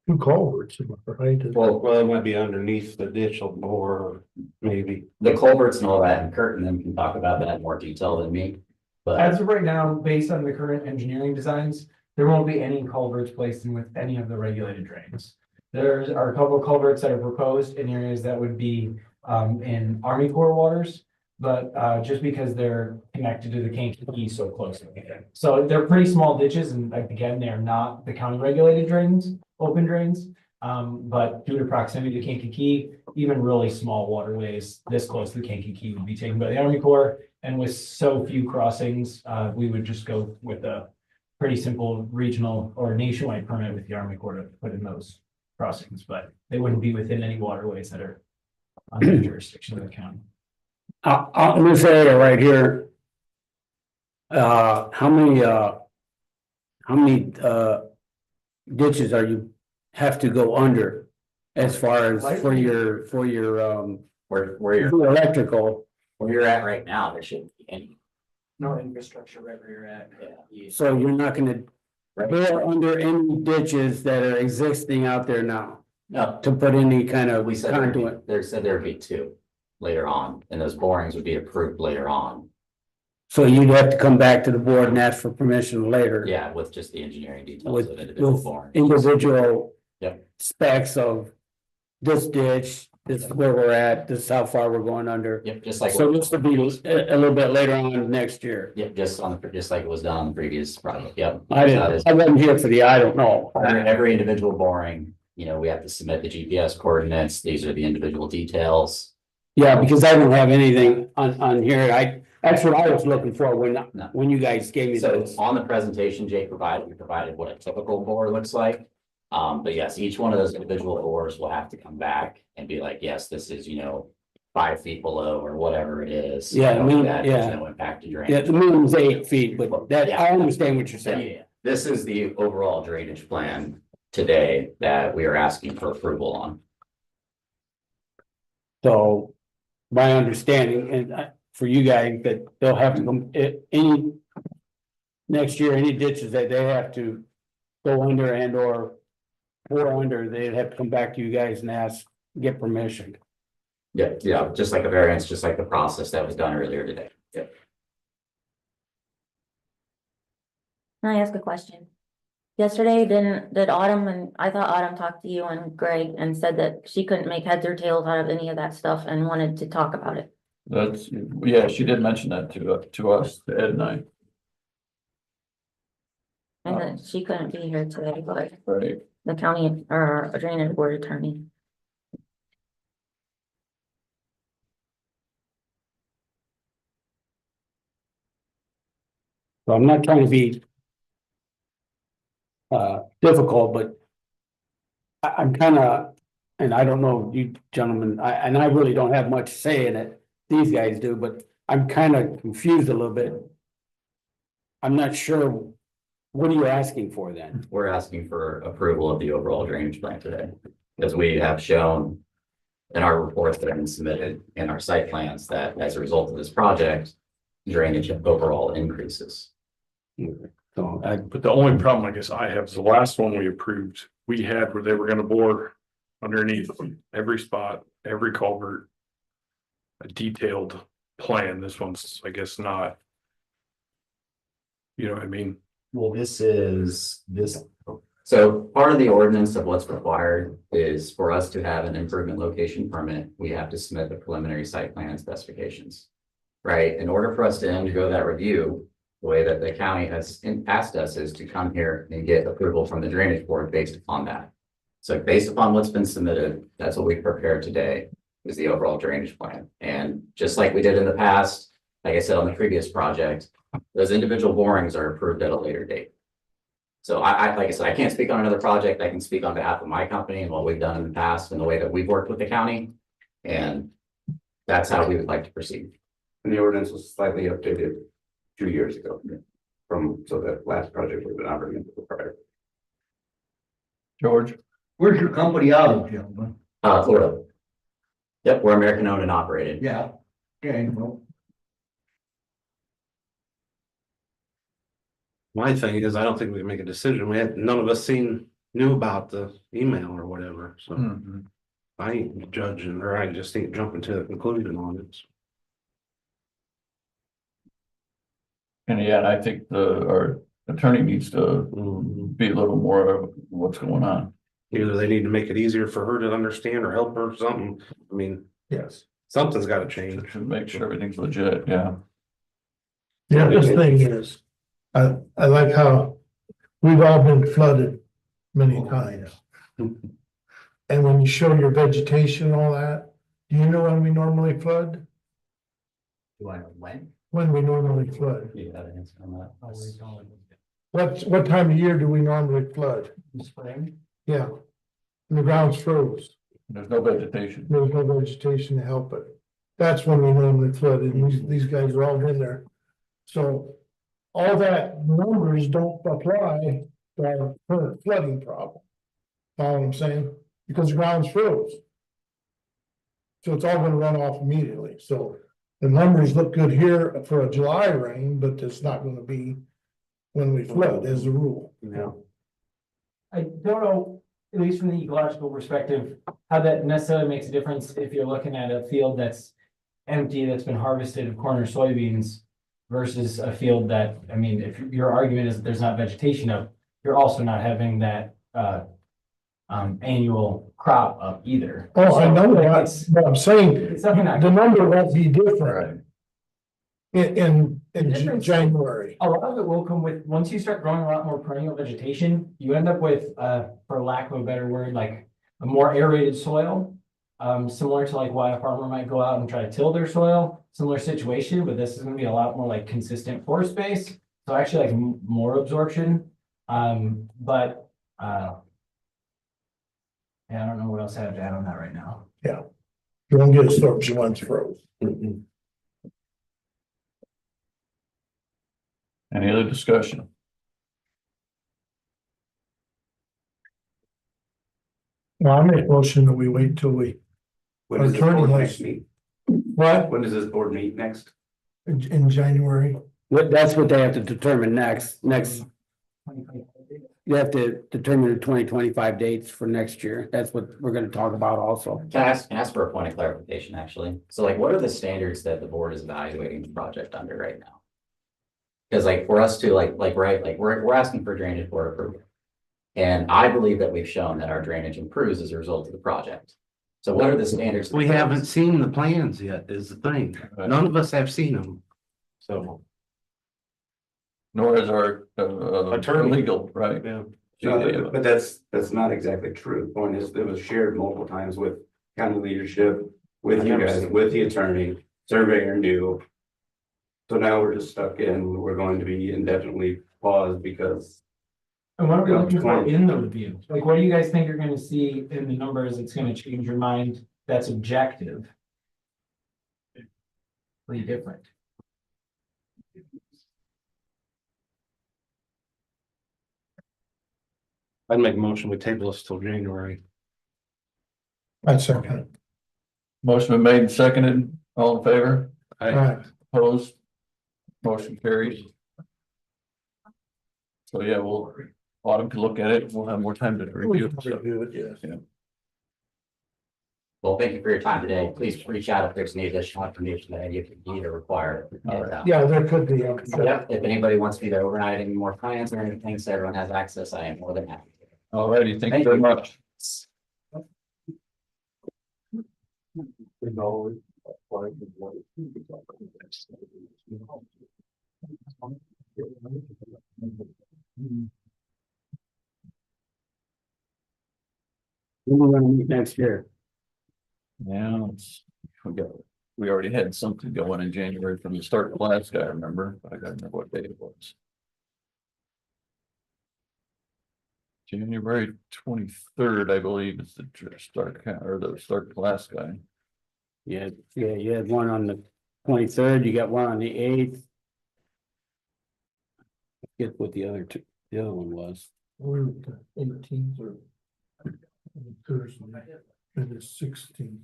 2 culverts, right? Well, it might be underneath the ditch or maybe. The culverts and all that, and Kurt and them can talk about that in more detail than me. But As of right now, based on the current engineering designs, there won't be any culverts placed in with any of the regulated drains. There are a couple of culverts that are proposed in areas that would be in Army Corps waters. But just because they're connected to the Kankakee so closely. So they're pretty small ditches, and like, again, they're not the county regulated drains, open drains. But due to proximity to Kankakee, even really small waterways this close to the Kankakee would be taken by the Army Corps. And with so few crossings, we would just go with a pretty simple regional or nationwide permit with the Army Corps to put in those crossings, but they wouldn't be within any waterways that are under the jurisdiction of the county. Out in this area right here. How many ditches are you have to go under? As far as for your where electrical, you're at right now, there shouldn't be any. No infrastructure wherever you're at. so you're not gonna go under any ditches that are existing out there now No, to put any kind of we said conduit. there said there'd be 2 later on, and those borings would be approved later on. So you'd have to come back to the board and ask for permission later. Yeah, with just the engineering details With of individual with borings. individual Yep. specs of this ditch, this is where we're at, this is how far we're going under. Yep, just like, So this will be a little bit later on next year. yep, just like it was done on the previous project, yep. I wasn't here for I don't know. Every individual boring, you know, we have to submit the GPS coordinates, these are the individual details. Yeah, because I don't have anything on here. That's what I was looking for No. when you guys gave me So those. on the presentation we provided what a typical bore looks like. But yes, each one of those individual bores will have to come back and be like, yes, this is, you know, 5 feet below or whatever it is. Yeah, You know, I mean, that yeah. There's no impact to drainage. Yeah, the minimum's 8 feet, but that, Yeah. I understand what you're So, saying. yeah, this is the overall drainage plan today that we are asking for approval on. So my understanding and for you guys that they'll have to come, any next year, any ditches that they have to go under and or bore under, they'd have to come back to you guys and get permission. Yeah, just like a variance, just like the process that was done earlier today. Yeah. Can I ask a question? Yesterday, did Autumn I thought Autumn talked to you and Greg and said that she couldn't make heads or tails out of any of that stuff and wanted to talk about it. That's, yeah, she did mention that to us, to Ed and I. And that she couldn't be here today, but Right. the county or drainage board attorney. So I'm not trying to be difficult, but I'm kind of, and I don't know you gentlemen, I really don't have much say in it. These guys do, but I'm kind of confused a little bit. I'm not sure. What are you asking for then? We're asking for approval of the overall drainage plan today, because we have shown in our reports that have been submitted in our site plans that as a result of this project, drainage overall increases. So But the only problem I guess I have is the last one we approved, we had where they were gonna bore underneath every spot, every culvert. A detailed plan. This one's, I guess, not. You know what I mean? Well, this. So part of the ordinance of what's required is for us to have an improvement location permit, we have to submit the preliminary site plan and specifications. Right? In order for us to undergo that review, the way that the county has asked us is to come here and get approval from the drainage board based upon that. So based upon what's been submitted, that's what we prepared today is the overall drainage plan. And just like we did in the past, like I said, on the previous project, those individual borings are approved at a later date. So like I said, I can't speak on another project. I can speak on behalf of my company and what we've done in the past and the way that we've worked with the county. And that's how we would like to proceed. And the ordinance was slightly updated 2 years ago so that last project we've been operating prior. George? Where's your company out of, gentlemen? Florida. Yep, we're American owned and operated. Yeah, okay, well. My thing is, I don't think we can make a decision. None of us knew about the email or whatever, so. I ain't judging, or I just ain't jumping to a conclusion on it. And yeah, I think our attorney needs to be a little more of what's going on. Either they need to make it easier for her to understand or help her or something. I mean, Yes. something's gotta change. Should make sure everything's legit, yeah. The other thing is, I like how we've all been flooded many times. And when you show your vegetation and all that, do you know when we normally flood? Do I know when? When we normally flood? You got an answer on that? What time of year do we normally flood? Spring. Yeah. And the ground's froze. There's no vegetation. There's no vegetation to help it. That's when we normally flood, and these guys are all in there. So all that numbers don't apply to our current flooding problem. Follow what I'm saying? Because the ground's froze. So it's all gonna run off immediately. So the numbers look good here for a July rain, but it's not gonna be when we flood as a rule. Yeah. I don't know, at least from the ecological perspective, how that necessarily makes a difference if you're looking at a field that's empty, that's been harvested of corn or soybeans versus a field that, I mean, if your argument is that there's not vegetation of, you're also not having that annual crop up either. Oh, I So, know like, that, but I'm saying It's something that. the number won't be different Right. in Different. January. A lot of it will come with, once you start growing a lot more perennial vegetation, you end up with, for lack of a better word, like a more aerated soil. Similar to like why a farmer might go out and try to till their soil, similar situation, but this is gonna be a lot more like consistent pore space. So actually like more absorption, but, yeah, I don't know what else I have to add on that right now. You won't get absorption once froze. Any other discussion? Well, I make a motion that we wait till we, When does this Attorney board has- next meet? what, When does this board meet next? in January? That's what they have to determine next, you have to determine the 2025 dates for next year. That's what we're gonna talk about also. Can I ask for a point of clarification, actually? So like, what are the standards that the board is evaluating the project under right now? Because like, for us to right, like, we're asking for drainage board approval. And I believe that we've shown that our drainage improves as a result of the project. So what are the standards? We haven't seen the plans yet, is the thing. Right. None of us have seen them. So, Nor is our Attorney. legal, right? yeah. No, but that's not exactly true. The point is, it was shared multiple times with county leadership, with you guys, with the attorney, surveyor knew. So now we're just stuck in, we're going to be indefinitely paused because And what are we looking for in the review? Like, what do you guys think you're gonna see in the numbers that's gonna change your mind that's objective? Really different. I'd make a motion, we table this till January. I'd second. Motion been made and seconded, all in favor, Alright, opposed? Motion carries. So yeah, Autumn can look at it, we'll have more time to review it. so. review it, yes. Well, thank you for your time today. Please reach out if there's any additional information that you need or require. Yeah, there could be. Yep, if anybody wants to be there overnight, any more plans or anything, so everyone has access, I am more than happy. All righty, thank you very much. When we gonna meet next year? Yeah, we already had something going in January from the start of last guy, I remember, but I gotta remember what date it was. January 23rd, I believe, is the start class guy. Yeah, you had one on the 23rd, you got one on the 8th. Get what the other one was. We're the 18th or Thursday, and the 16th.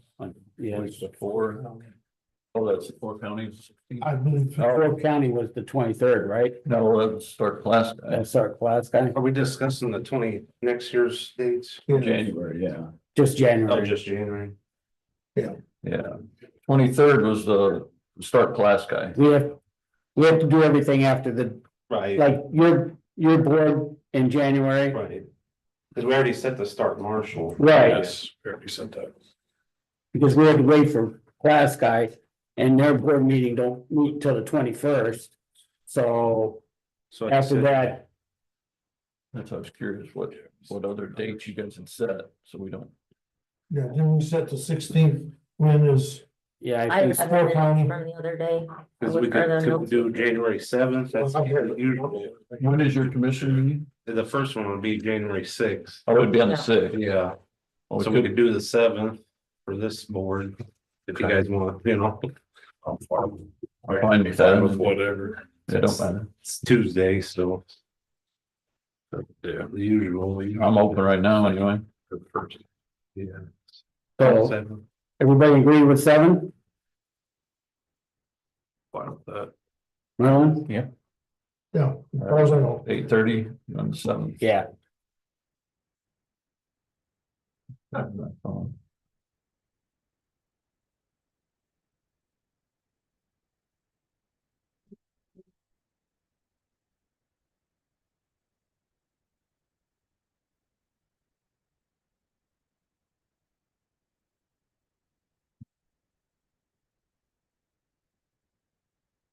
Yeah, It's before, that's the four counties. I believe. Fort County was the 23rd, right? No, that's start class guy, That's our class guy, Are we discussing the next year's dates? January, yeah, just Oh, January. just January. yeah. 23rd was the start class guy. We have to do everything after Right, like your board in January. right. Because we already set the start marshal. Right. Yes, we already said that. Because we had to wait for class guy and their board meeting don't meet till the 21st. So So like I after said, that, That's why I was curious what other dates you guys had set, so we don't. Yeah, then we set the 16th, when is, yeah, I I have think the Fort County. minutes from the other day. because we could do January 7th, that's usually, When is your commission meeting? the first one would be January 6th. Oh, it would be on the Yeah. 6th. Yeah, Oh, so we could do the 7th for this board, if you guys want, I'm fine with that. Whatever. Yeah, don't matter. It's Tuesday, so. Yeah, the usual. I'm open right now anyway. Yeah. so. Everybody agree with 7? Fine with that. Merlin? Yeah. yeah, as far as I know. 8:30 on the 7th. Yeah.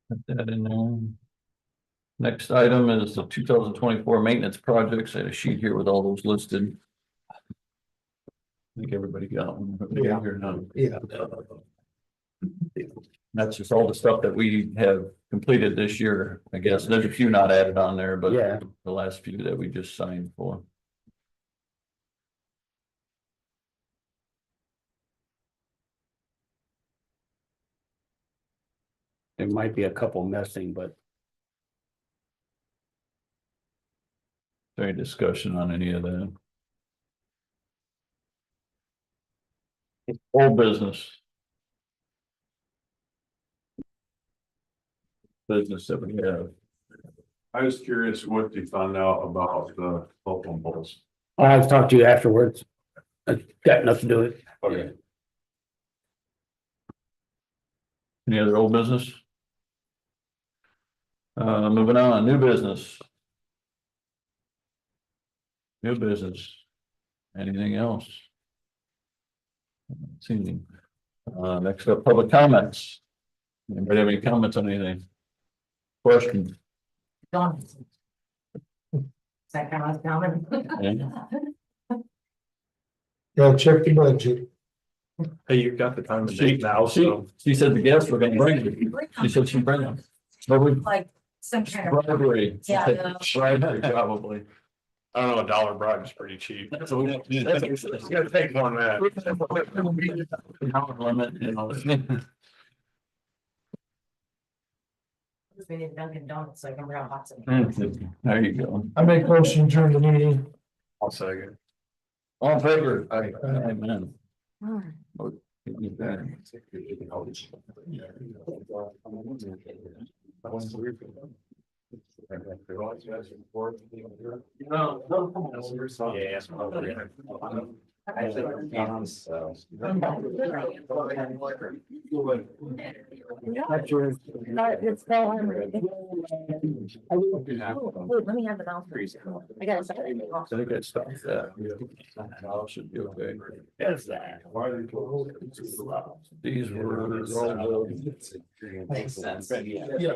Put that in there. Next item is the 2024 maintenance projects. I had a sheet here with all those listed. I think everybody got one. Yeah. Here now. Yeah. That's just all the stuff that we have completed this year, I guess. There's a few not added on there, but Yeah. the last few that we just signed for. There might be a couple missing, but Any discussion on any of that? Old business. Business that we have. I was curious what you found out about the telephone poles. I'll talk to you afterwards. It's got nothing to do with it. Okay. Any other old business? Moving on, new business. New business. Anything else? See, next up, public comments. Anybody have any comments on anything? Questions? Done. Second last comment. Yeah, check the budget. Hey, you've got the time She said the guests were gonna bring it. She said she'd bring them. But we. Like some kind of. Bribery. Yeah, I know. Bribery, probably. I don't know, $1 bribe is pretty cheap. So we don't. It's gonna take more than that. Limit, you know. We need Dunkin' Donuts, so I can bring out lots of. There you go. I make motion during the meeting. I'll second. All in favor? Aye. Amen. It's still on. Wait, let me have the mouse. I got it. I think that stuff, should be okay. Yes, that. These were all. Makes sense. Yeah.